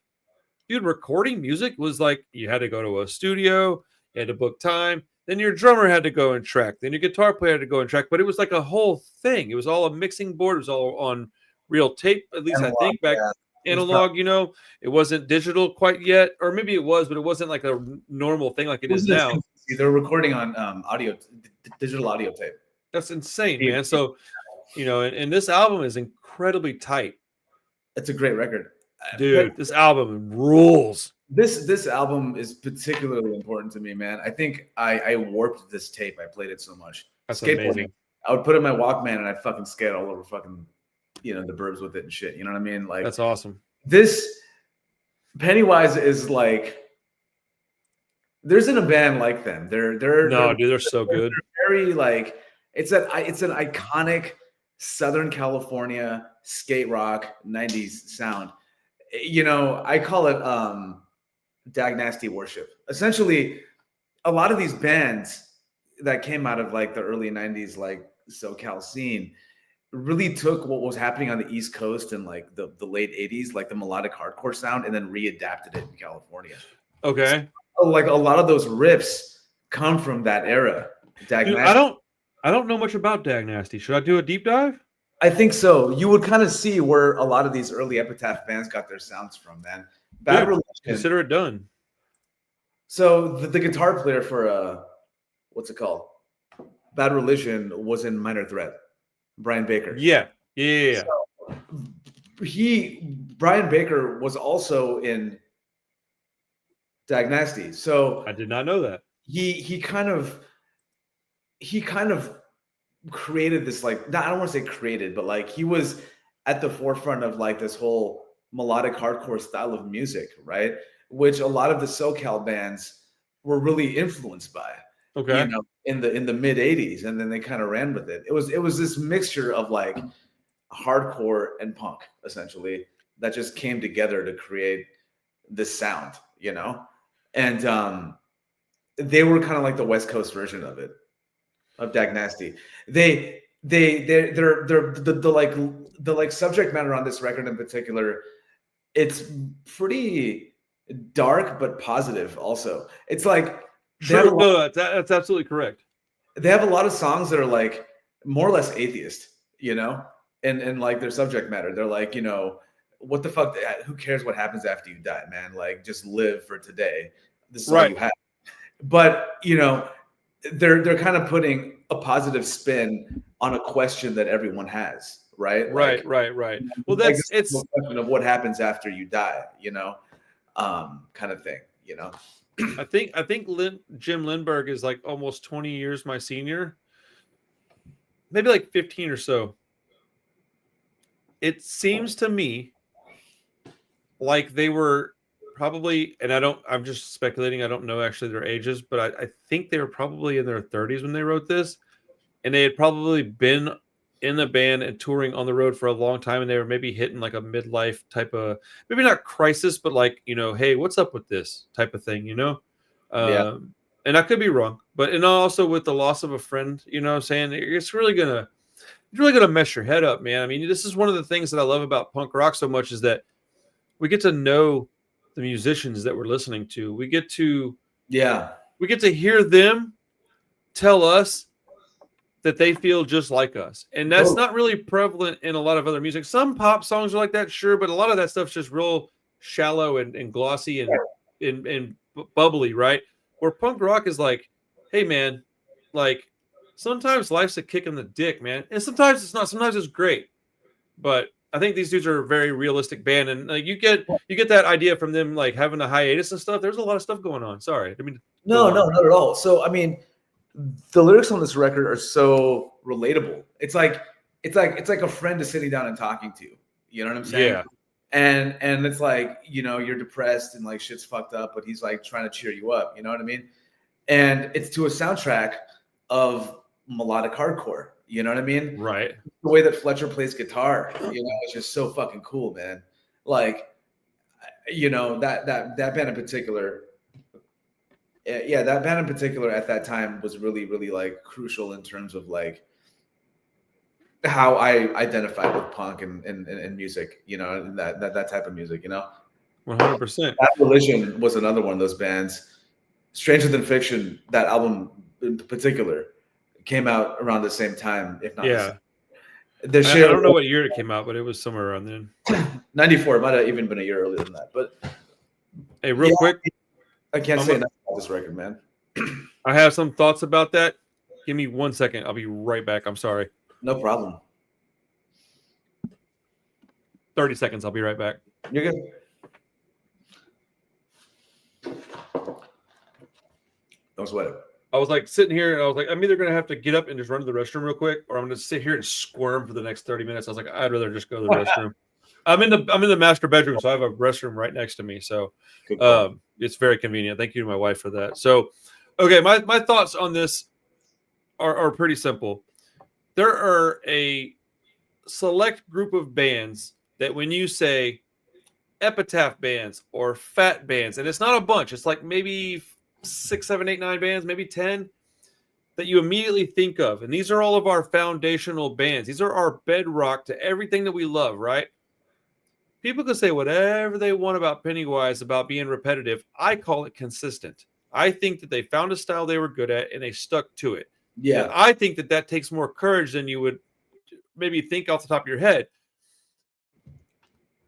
dude, recording music was like you had to go to a studio, you had to book time, Then your drummer had to go and track. Then your guitar player had to go and track. But it was like a whole thing. It was all a mixing board. It was all on real tape. At least I think back analog. It wasn't digital quite yet, or maybe it was, but it wasn't like a normal thing like it is now. They're recording on digital audio tape. That's insane, man. So, and this album is incredibly tight. It's a great record, dude. This album rules. This album is particularly important to me, man. I think I warped this tape. I played it so much. That's amazing. I would put it in my Walkman and I'd fucking skate all over fucking, the burbs with it and shit. You know what I mean? Like, that's awesome. This Pennywise is like, there isn't a band like them. They're so good. They're very like, it's an iconic Southern California skate rock 90s sound. I call it Dag Nasty worship. Essentially, a lot of these bands that came out of like the early 90s, like SoCal scene, really took what was happening on the East Coast in like the late 80s, like the melodic hardcore sound, and then readapted it in California. Okay. So, like a lot of those riffs come from that era. Dag Nasty. I don't know much about Dag Nasty. Should I do a deep dive? I think so. You would kind of see where a lot of these early Epitaph bands got their sounds from, man. Bad Religion. Consider it done. So the guitar player for what's it called? Bad Religion was in Minor Threat. Brian Baker. Yeah. So Brian Baker was also in Dag Nasty. So I did not know that. He kind of created this, like, I don't want to say created, but like he was at the forefront of like this whole melodic hardcore style of music, right? Which a lot of the SoCal bands were really influenced by. Okay. In the mid 80s, and then they kind of ran with it. It was this mixture of like hardcore and punk, essentially, that just came together to create this sound, and they were kind of like the West Coast version of it, of Dag Nasty. They're the like subject matter on this record in particular, it's pretty dark but positive also. It's like that's absolutely correct. They have a lot of songs that are like more or less atheist, and like their subject matter. They're like, what the fuck? Who cares what happens after you die, man? Like, just live for today. This is all you have. But they're kind of putting a positive spin on a question that everyone has, right? Right. Well, it's a question of what happens after you die, kind of thing, I think Jim Lindbergh is like almost 20 years my senior, maybe like 15 or so. It seems to me like they were probably, and I'm just speculating, I don't know actually their ages, but I think they were probably in their 30s when they wrote this, and they had probably been in the band and touring on the road for a long time, and they were maybe hitting like a midlife type of, maybe not crisis, but like, hey, what's up with this type of thing, Yeah. And I could be wrong, but and also with the loss of a friend, what I'm saying, it's really gonna mess your head up, man. I mean, this is one of the things that I love about punk rock so much, is that we get to know the musicians that we're listening to. We get to hear them tell us that they feel just like us. And that's not really prevalent in a lot of other music. Some pop songs are like that, sure, but a lot of that stuff's just real shallow and glossy and bubbly, right? Where punk rock is like, hey, man, like, sometimes life's a kick in the dick, man. And sometimes it's not. Sometimes it's great. But I think these dudes are a very realistic band. And like, you get that idea from them, like having a hiatus and stuff. There's a lot of stuff going on. Sorry. I mean, no, not at all. So, I mean, the lyrics on this record are so relatable. It's like a friend is sitting down and talking to you. You know what I'm saying? Yeah. And it's like, you're depressed and like shit's fucked up, but he's like trying to cheer you up. You know what I mean? And it's to a soundtrack of melodic hardcore. You know what I mean? Right. The way that Fletcher plays guitar, it's just so fucking cool, man. Like, that band in particular. Yeah, that band in particular at that time was really, really like crucial in terms of like how I identified with punk and music, and that type of music, 100%. That Religion was another one of those bands. Stranger Than Fiction, that album in particular came out around the same time, if not. Yeah. The I don't know what year it came out, but it was somewhere around then. 94. It might have even been a year earlier than that. But hey, real quick, I can't say enough about this record, man. I have some thoughts about that. Give me 1 second. I'll be right back. I'm sorry. No problem. 30 seconds. I'll be right back. You're good. Don't sweat it. I was like sitting here and I was like, I'm either going to have to get up and just run to the restroom real quick, or I'm going to sit here and squirm for the next 30 minutes. I was like, I'd rather just go to the restroom. I'm in the master bedroom, so I have a restroom right next to me. So it's very convenient. Thank you to my wife for that. So, okay, my thoughts on this are pretty simple. There are a select group of bands that when you say epitaph bands or fat bands, and it's not a bunch, it's like maybe 6, 7, 8, 9 bands, maybe 10 that you immediately think of. And these are all of our foundational bands. These are our bedrock to everything that we love, right? People can say whatever they want about Pennywise, about being repetitive. I call it consistent. I think that they found a style they were good at and they stuck to it. Yeah. And I think that takes more courage than you would maybe think off the top of your head.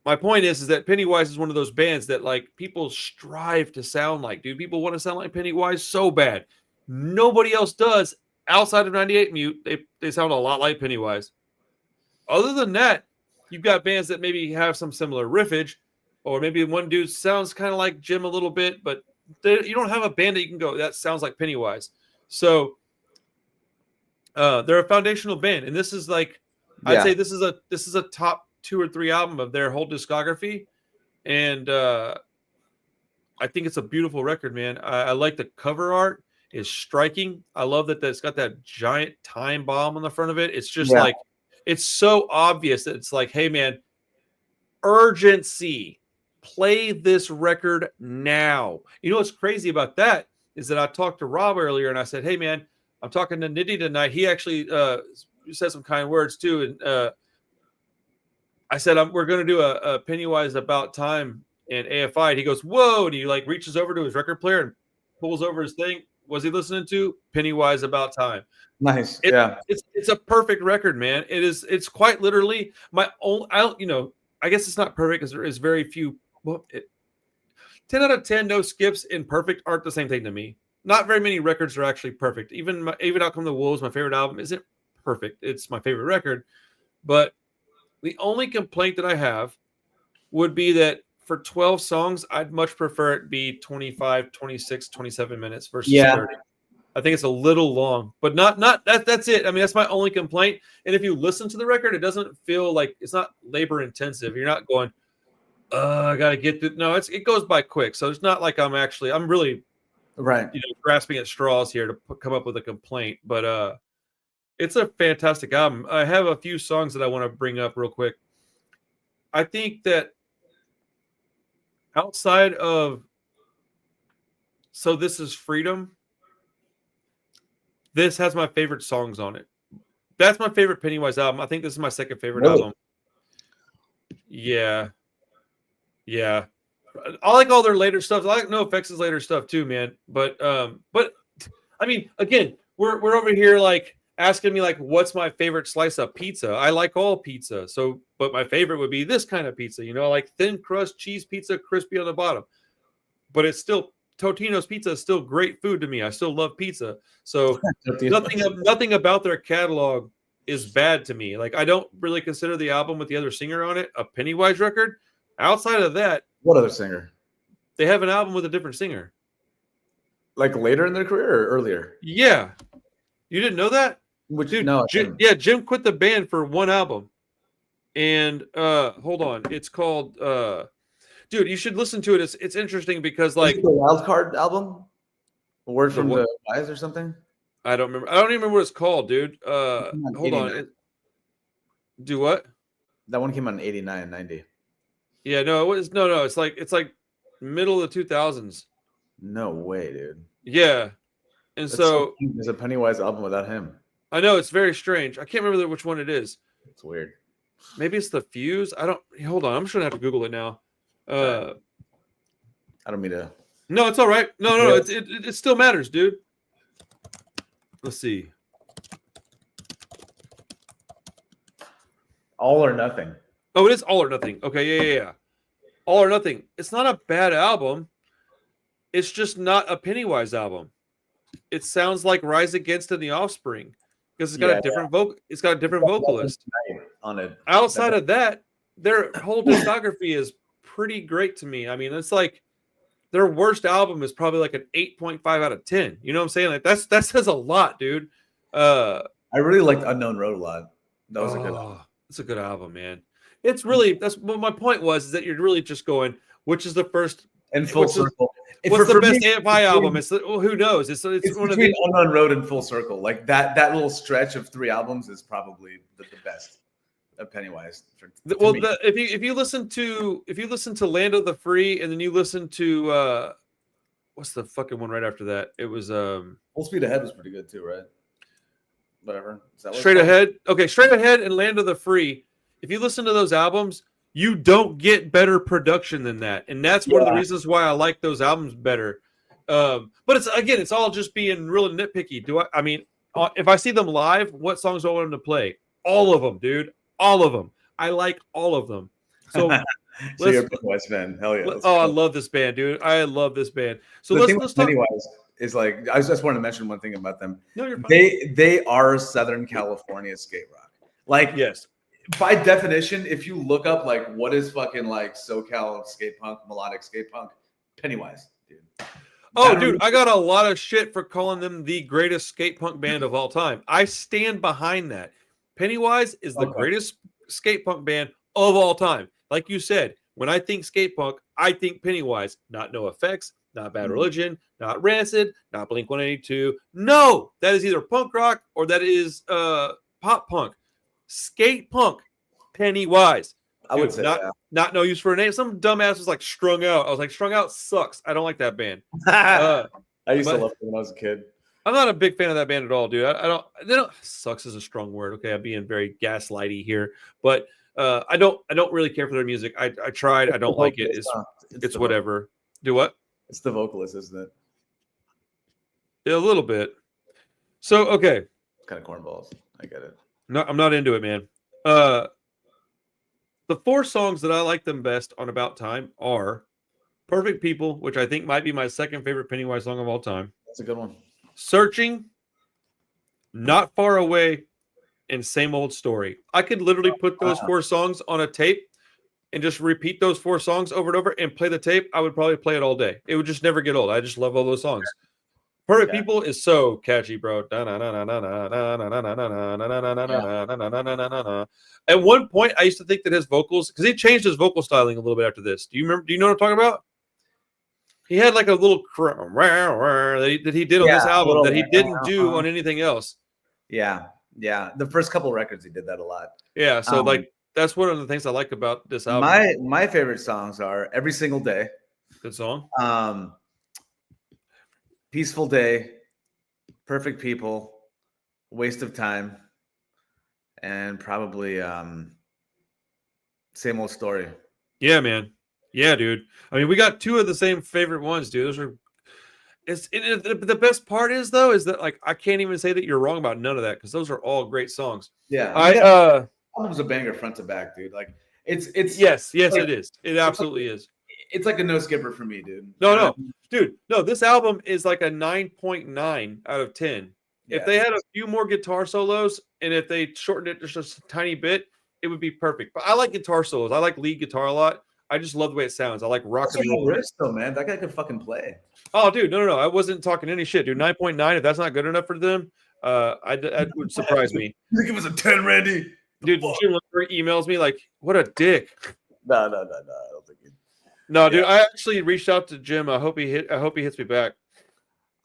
My point is that Pennywise is one of those bands that like people strive to sound like, dude. People want to sound like Pennywise so bad. Nobody else does outside of 98 Mute. They sound a lot like Pennywise. Other than that, you've got bands that maybe have some similar riffage, or maybe one dude sounds kind of like Jim a little bit, but you don't have a band that you can go, that sounds like Pennywise. So they're a foundational band, and this is like, I'd say this is a top 2 or 3 album of their whole discography, and I think it's a beautiful record, man. I like the cover art; it's striking. I love that it's got that giant time bomb on the front of it. It's just like, it's so obvious that it's like, hey, man, urgency. Play this record now. You know what's crazy about that is that I talked to Rob earlier, and I said, hey, man, I'm talking to Nitty tonight. He actually said some kind words too, and I said, we're going to do a Pennywise About Time and AFI. And he goes, whoa. And he like reaches over to his record player and pulls over his thing. Was he listening to Pennywise About Time? Nice. It's a perfect record, man. It's quite literally my own, I guess it's not perfect because there is very few. Well, 10 out of 10, no skips and perfect aren't the same thing to me. Not very many records are actually perfect. Even Out Come the Wolves, my favorite album, isn't perfect. It's my favorite record. But the only complaint that I have would be that for 12 songs, I'd much prefer it be 25, 26, 27 minutes versus 30. I think it's a little long, but not that's it. I mean, that's my only complaint. And if you listen to the record, it doesn't feel like it's not labor intensive. You're not going, I got to get through. No, it goes by quick. So it's not like I'm really right. Grasping at straws here to come up with a complaint, but it's a fantastic album. I have a few songs that I want to bring up real quick. I think that outside of So This Is Freedom, this has my favorite songs on it. That's my favorite Pennywise album. I think this is my second favorite album. Yeah. I like all their later stuff. I like NoFX's later stuff too, man. But I mean, again, we're over here like asking me like, what's my favorite slice of pizza? I like all pizza. So, but my favorite would be this kind of pizza. You know, like thin crust cheese pizza, crispy on the bottom. But it's still Totino's pizza is still great food to me. I still love pizza. So nothing about their catalog is bad to me. Like I don't really consider the album with the other singer on it a Pennywise record. Outside of that, what other singer? They have an album with a different singer. Like later in their career or earlier? Yeah. You didn't know that? Dude, no. Jim quit the band for one album. And hold on. It's called dude, you should listen to it. It's interesting because like the Wild Card album? A Word from the Wise or something? I don't remember. I don't even remember what it's called, dude. Hold on. Do what? That one came out in 89, 90. Yeah, no, it was no. It's like middle of the 2000s. No way, dude. Yeah, and so there's a Pennywise album without him. I know it's very strange. I can't remember which one it is. It's weird. Maybe it's the Fuse. I don't. Hold on, I'm just gonna have to Google it now. I don't mean to. No, it's all right. No, it still matters, dude. Let's see. All or Nothing. Oh, it is All or Nothing. Okay, yeah. All or Nothing. It's not a bad album. It's just not a Pennywise album. It sounds like Rise Against and The Offspring because it's got a different It's got a different vocalist on it. Outside of that, their whole discography is pretty great to me. I mean, it's like their worst album is probably like an 8.5 out of 10. You know what I'm saying? Like that says a lot, dude. I really liked Unknown Road a lot. That was a good album. It's a good album, man. It's really that's what my point was, is that you're really just going, which is the first and Full Circle. What's the best AFI album? It's who knows? It's one between of the Unknown Road and Full Circle. Like that little stretch of 3 albums is probably the best of Pennywise. If you listen to Land of the Free and then you listen to what's the fucking one right after that? It was Full Speed Ahead was pretty good too, right? Whatever. Straight Ahead. Okay, Straight Ahead and Land of the Free. If you listen to those albums, you don't get better production than that, and that's one of the reasons why I like those albums better. But it's all just being really nitpicky. I mean, if I see them live, what songs do I want them to play? All of them, dude. All of them. I like all of them. So, so you're a Pennywise fan. Hell yeah. Cool. I love this band, dude. I love this band. So let's talk. Pennywise is like, I just wanted to mention one thing about them. No, you're fine. They are Southern California skate rock. Like, yes. By definition, if you look up like what is fucking like SoCal skate punk, melodic skate punk, Pennywise, dude. Dude, I got a lot of shit for calling them the greatest skate punk band of all time. I stand behind that. Pennywise is the greatest skate punk band of all time. Like you said, when I think skate punk, I think Pennywise, not NoFX, not Bad Religion, not Rancid, not Blink-182. No, that is either punk rock or that is pop punk. Skate punk, Pennywise. I would say not no use for a name. Some dumbass was like Strung Out. I was like, Strung Out sucks. I don't like that band. I used to love them when I was a kid. I'm not a big fan of that band at all, dude. They don't. Sucks is a strong word. Okay, I'm being very gaslighty here, but I don't really care for their music. I tried. I don't like it. It's whatever. Do what? It's the vocalist, isn't it? Yeah, a little bit. So okay. Kind of cornballs. I get it. No, I'm not into it, man. The 4 songs that I like them best on About Time are Perfect People, which I think might be my second favorite Pennywise song of all time. That's a good one. Searching, Not Far Away, and Same Old Story. I could literally put those 4 songs on a tape and just repeat those 4 songs over and over and play the tape. I would probably play it all day. It would just never get old. I just love all those songs. Perfect People is so catchy, bro. At one point, I used to think that his vocals, because he changed his vocal styling a little bit after this. Do you know what I'm talking about? He had like a little that he did on this album that he didn't do on anything else. Yeah. The first couple records, he did that a lot. Yeah, so that's one of the things I like about this album. My favorite songs are Every Single Day. Good song. Peaceful Day, Perfect People, Waste of Time, and probably Same Old Story. Yeah, man. Yeah, dude. I mean, we got 2 of the same favorite ones, dude. Those are. The best part is though is that like I can't even say that you're wrong about none of that because those are all great songs. Yeah, album's a banger front to back, dude. Like it's yes, like, it is. It absolutely is. It's like a no skipper for me, dude. No, dude. No, this album is like a 9.9 out of 10. Yeah. If they had a few more guitar solos and if they shortened it just a tiny bit, it would be perfect. But I like guitar solos. I like lead guitar a lot. I just love the way it sounds. I like rock and roll. Wrist, though, man. That guy could fucking play. Oh, dude, no. I wasn't talking any shit, dude. 9.9. If that's not good enough for them, that would surprise me. You think it was a 10, Randy? Dude, Jim emails me like, "What a dick." No. I don't think he. No, dude. I actually reached out to Jim. I hope he hits me back.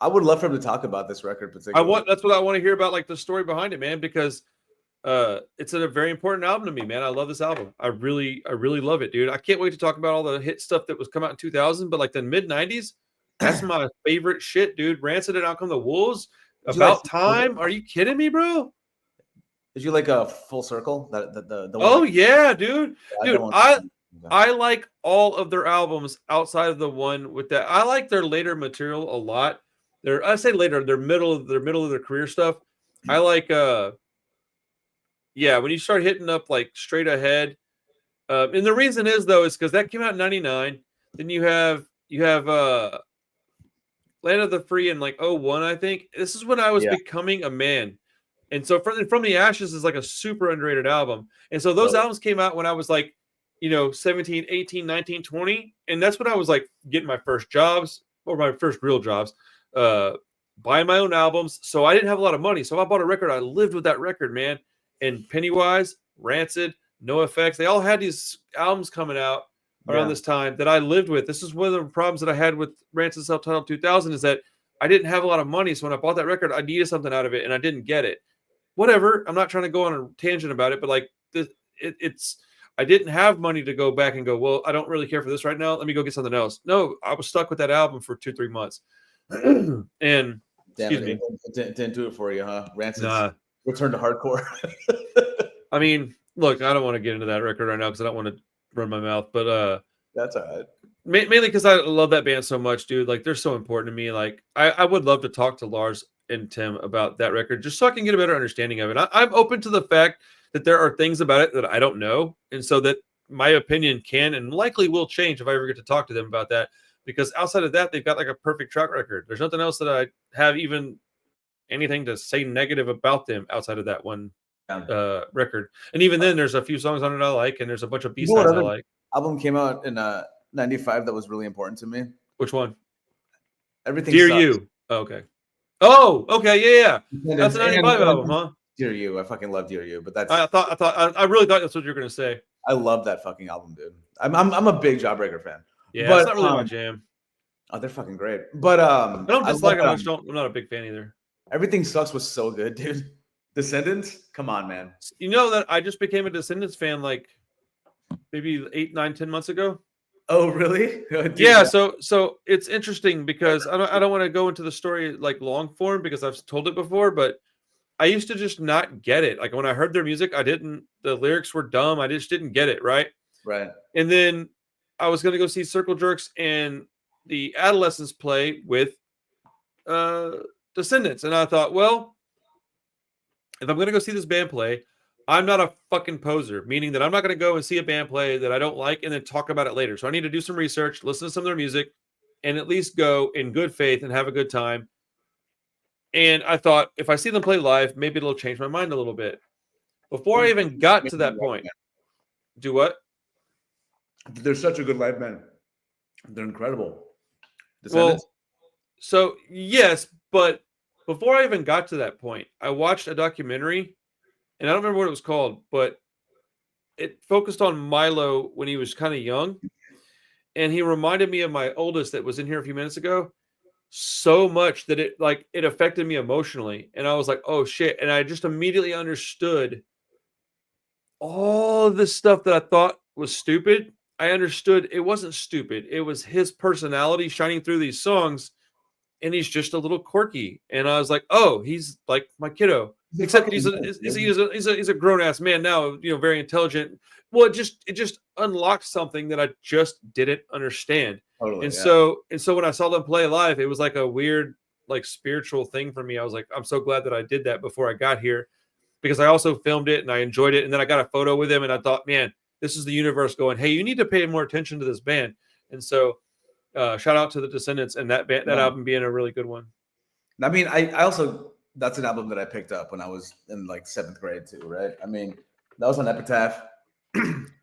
I would love for him to talk about this record particularly. That's what I want to hear about, like the story behind it, man, because it's a very important album to me, man. I love this album. I really love it, dude. I can't wait to talk about all the hit stuff that was come out in 2000, but like the mid 90s, that's my favorite shit, dude. Rancid and Out Come the Wolves. About Time. Are you kidding me, bro? Did you like a Full Circle? The one yeah, dude. Dude, I like all of their albums outside of the one with that. I like their later material a lot, I say later, they're middle of their career stuff. I like when you start hitting up like Straight Ahead. And the reason is though is because that came out in '99. Then you have Land of the Free in like '01, I think. This is when I was becoming a man. And so From the Ashes is like a super underrated album. And so those albums came out when I was like, 17, 18, 19, 20. And that's when I was like getting my first jobs or my first real jobs, buying my own albums. So I didn't have a lot of money. So if I bought a record, I lived with that record, man. And Pennywise, Rancid, NoFX, they all had these albums coming out around this time that I lived with. This is one of the problems that I had with Rancid Self-Titled 2000 is that I didn't have a lot of money. So when I bought that record, I needed something out of it and I didn't get it. Whatever. I'm not trying to go on a tangent about it, but like I didn't have money to go back and go, well, I don't really care for this right now. Let me go get something else. No, I was stuck with that album for 2-3 months. And excuse me. Didn't do it for you, huh? Rancid's Return to Hardcore. I mean, look, I don't want to get into that record right now because I don't want to run my mouth, but that's all right. Mainly because I love that band so much, dude. Like they're so important to me. Like I would love to talk to Lars and Tim about that record just so I can get a better understanding of it. I'm open to the fact that there are things about it that I don't know, and so that my opinion can and likely will change if I ever get to talk to them about that. Because outside of that, they've got like a perfect track record. There's nothing else that I have even anything to say negative about them outside of that one record. And even then, there's a few songs on it I like, and there's a bunch of B-sides I like. Album came out in '95 that was really important to me. Which one? Everything. Dear Sucks. You. Oh, okay. Oh, okay. Yeah. That's a '95 album, huh? Dear You. I fucking love Dear You, but that's. I really thought that's what you were gonna say. I love that fucking album, dude. I'm a big Jawbreaker fan. Yeah, but it's not really my jam. Oh, they're fucking great. But I don't dislike them. I'm not a big fan either. Everything Sucks was so good, dude. Descendants, come on, man. You know that I just became a Descendants fan like maybe 8, 9, 10 months ago. Oh, really? Yeah. So it's interesting because I don't want to go into the story like long form because I've told it before, but I used to just not get it. Like when I heard their music, the lyrics were dumb. I just didn't get it. Right. And then I was going to go see Circle Jerks and the Adolescents play with Descendants. And I thought, well, if I'm going to go see this band play, I'm not a fucking poser, meaning that I'm not going to go and see a band play that I don't like and then talk about it later. So I need to do some research, listen to some of their music, and at least go in good faith and have a good time. And I thought, if I see them play live, maybe it'll change my mind a little bit. Before I even got to that point, do what? They're such a good live band. They're incredible. Well, so yes, but before I even got to that point, I watched a documentary, and I don't remember what it was called, but it focused on Milo when he was kind of young. And he reminded me of my oldest that was in here a few minutes ago so much that it affected me emotionally. And I was like, oh shit. And I just immediately understood all this stuff that I thought was stupid. I understood it wasn't stupid. It was his personality shining through these songs. And he's just a little quirky. And I was like, oh, he's like my kiddo. Except he's a grown ass man now, very intelligent. Well, it just unlocked something that I just didn't understand. Totally, so when I saw them play live, it was like a weird, like spiritual thing for me. I was like, I'm so glad that I did that before I got here, because I also filmed it and I enjoyed it. And then I got a photo with him and I thought, man, this is the universe going, hey, you need to pay more attention to this band. And so shout out to the Descendants and that band, that album being a really good one. I mean, I also, that's an album that I picked up when I was in like 7th grade too, right? I mean, that was on Epitaph.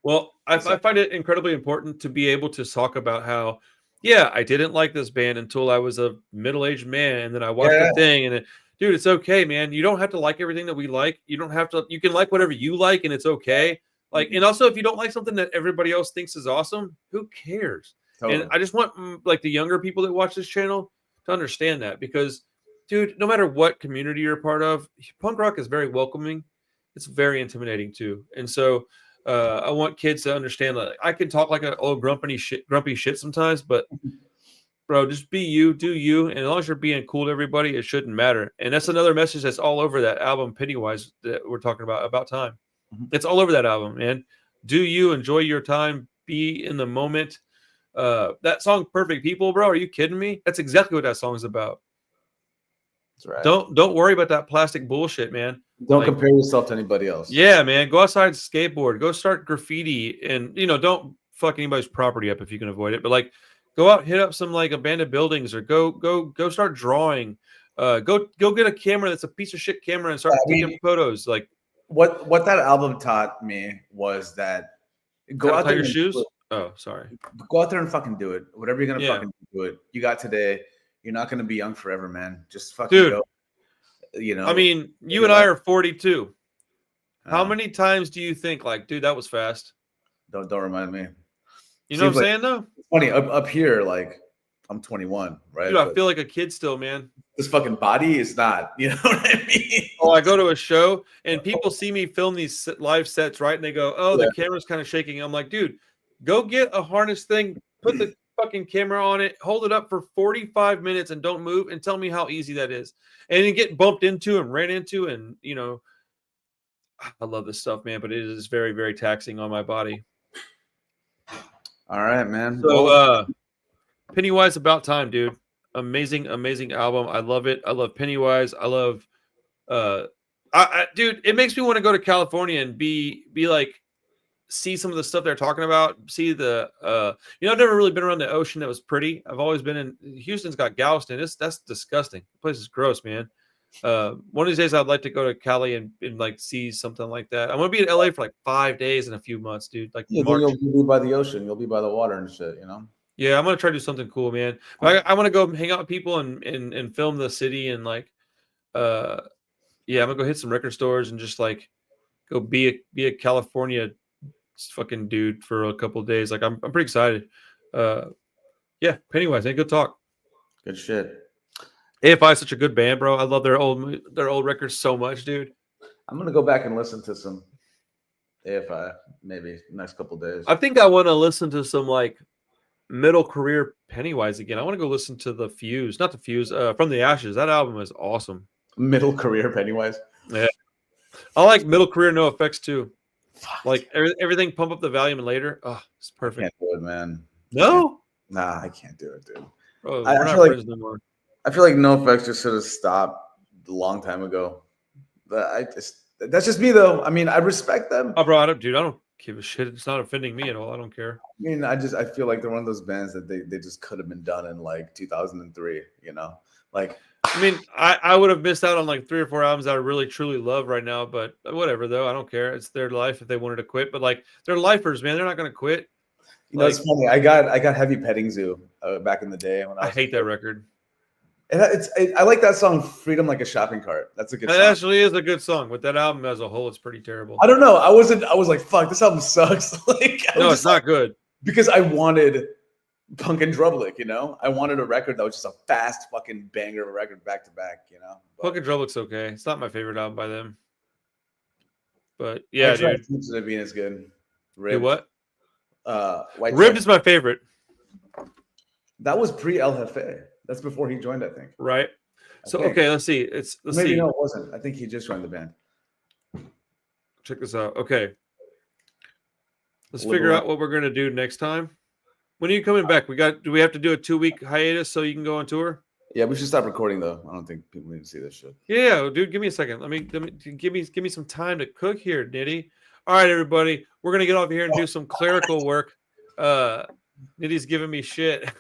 Well, I find it incredibly important to be able to talk about how, I didn't like this band until I was a middle-aged man, and then I watched the thing, and dude, it's okay, man. You don't have to like everything that we like. You don't have to. You can like whatever you like, and it's okay. Like, and also, if you don't like something that everybody else thinks is awesome, who cares? Totally. And I just want like the younger people that watch this channel to understand that, because, dude, no matter what community you're a part of, punk rock is very welcoming. It's very intimidating too, and so. I want kids to understand that I can talk like an old grumpy shit sometimes, but bro, just be you, do you, and as long as you're being cool to everybody, it shouldn't matter. And that's another message that's all over that album, Pennywise, that we're talking about time. It's all over that album, man. Do you, enjoy your time, be in the moment. That song, Perfect People, bro, are you kidding me? That's exactly what that song's about. That's right. Don't worry about that plastic bullshit, man. Don't compare yourself to anybody else. Yeah, man. Go outside, skateboard, go start graffiti, and don't fuck anybody's property up if you can avoid it. But like, go out, hit up some like abandoned buildings, or go start drawing. Go get a camera that's a piece of shit camera and start taking photos. Like what that album taught me was that go out there your shoes. Oh, sorry. Go out there and fucking do it. Whatever you're gonna fucking do it. You got today. You're not gonna be young forever, man. Just fucking go. I mean, you and I are 42. How many times do you think like, dude, that was fast? Don't remind me. You know what I'm saying, though? It's funny up here, like I'm 21, right? Dude, I feel like a kid still, man. This fucking body is not. You know what I mean? Oh, I go to a show and people see me film these live sets, right? And they go, "Oh, the camera's kind of shaking." I'm like, dude, go get a harness thing, put the fucking camera on it, hold it up for 45 minutes and don't move, and tell me how easy that is. And then get bumped into and ran into, and I love this stuff, man, but it is very, very taxing on my body. All right, man. So Pennywise, About Time, dude. Amazing album. I love it. I love Pennywise. I love dude, it makes me want to go to California and be like, see some of the stuff they're talking about. See the I've never really been around the ocean that was pretty. I've always been in Houston's got Galveston. That's disgusting. The place is gross, man. One of these days I'd like to go to Cali and like see something like that. I'm gonna be in LA for like 5 days in a few months, dude. Like you'll be by the ocean, you'll be by the water and shit, Yeah, I'm gonna try to do something cool, man. I want to go hang out with people and film the city and like I'm gonna go hit some record stores and just like go be a California fucking dude for a couple of days. Like I'm pretty excited. Pennywise, good talk. Good shit. AFI is such a good band, bro. I love their old records so much, dude. I'm gonna go back and listen to some AFI maybe next couple of days. I think I want to listen to some like middle career Pennywise again. I want to go listen to the Fuse, not the Fuse, From the Ashes. That album is awesome. Middle career Pennywise. Yeah, I like middle career No Effects too. Like everything, Pump Up the Volume and Later. Oh, it's perfect. I can't do it, man. No, I can't do it, dude. Bro, we're not friends anymore. I feel like No Effects just should have stopped a long time ago. But that's just me though. I mean, I respect them. I brought it up, dude. I don't give a shit. It's not offending me at all. I don't care. I mean, I feel like they're one of those bands that they just could have been done in like 2003, Like I mean, I would have missed out on like 3 or 4 albums that I really truly love right now, but whatever though. I don't care. It's their life if they wanted to quit. But like they're lifers, man. They're not gonna quit. It's funny. I got Heavy Petting Zoo back in the day when I hate that record. I like that song "Freedom Like a Shopping Cart." That's a good song. It actually is a good song, but that album as a whole is pretty terrible. I don't know. I was like, "Fuck, this album sucks." No, it's not good. Because I wanted Punk and Drublick, I wanted a record that was just a fast fucking banger of a record back to back, Punk and Drublick's okay. It's not my favorite album by them, but yeah, dude. Being is good. Ribbed. What? Ribbed is my favorite. That was pre El Jefe. That's before he joined, I think. Right. Okay, let's see. Let's see. No, it wasn't. I think he just joined the band. Check this out. Okay. Let's figure out what we're gonna do next time. When are you coming back? Do we have to do a 2-week hiatus so you can go on tour? Yeah, we should stop recording though. I don't think people need to see this shit. Yeah, dude, give me a second. Let me give me some time to cook here, Nitty. All right, everybody. We're gonna get off here and do some clerical work. Nitty's giving me shit.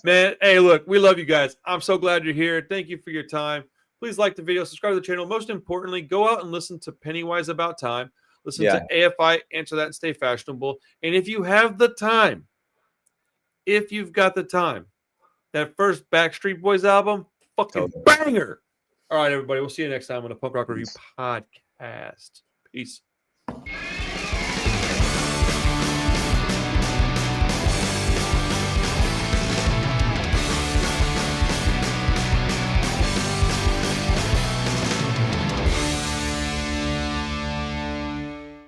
Man, hey, look, we love you guys. I'm so glad you're here. Thank you for your time. Please like the video, subscribe to the channel. Most importantly, go out and listen to Pennywise About Time. Listen to AFI, Answer That and Stay Fashionable. And if you have the time, if you've got the time, that first Backstreet Boys album, fucking banger. All right, everybody. We'll see you next time on the Punk Rock Review Podcast. Peace.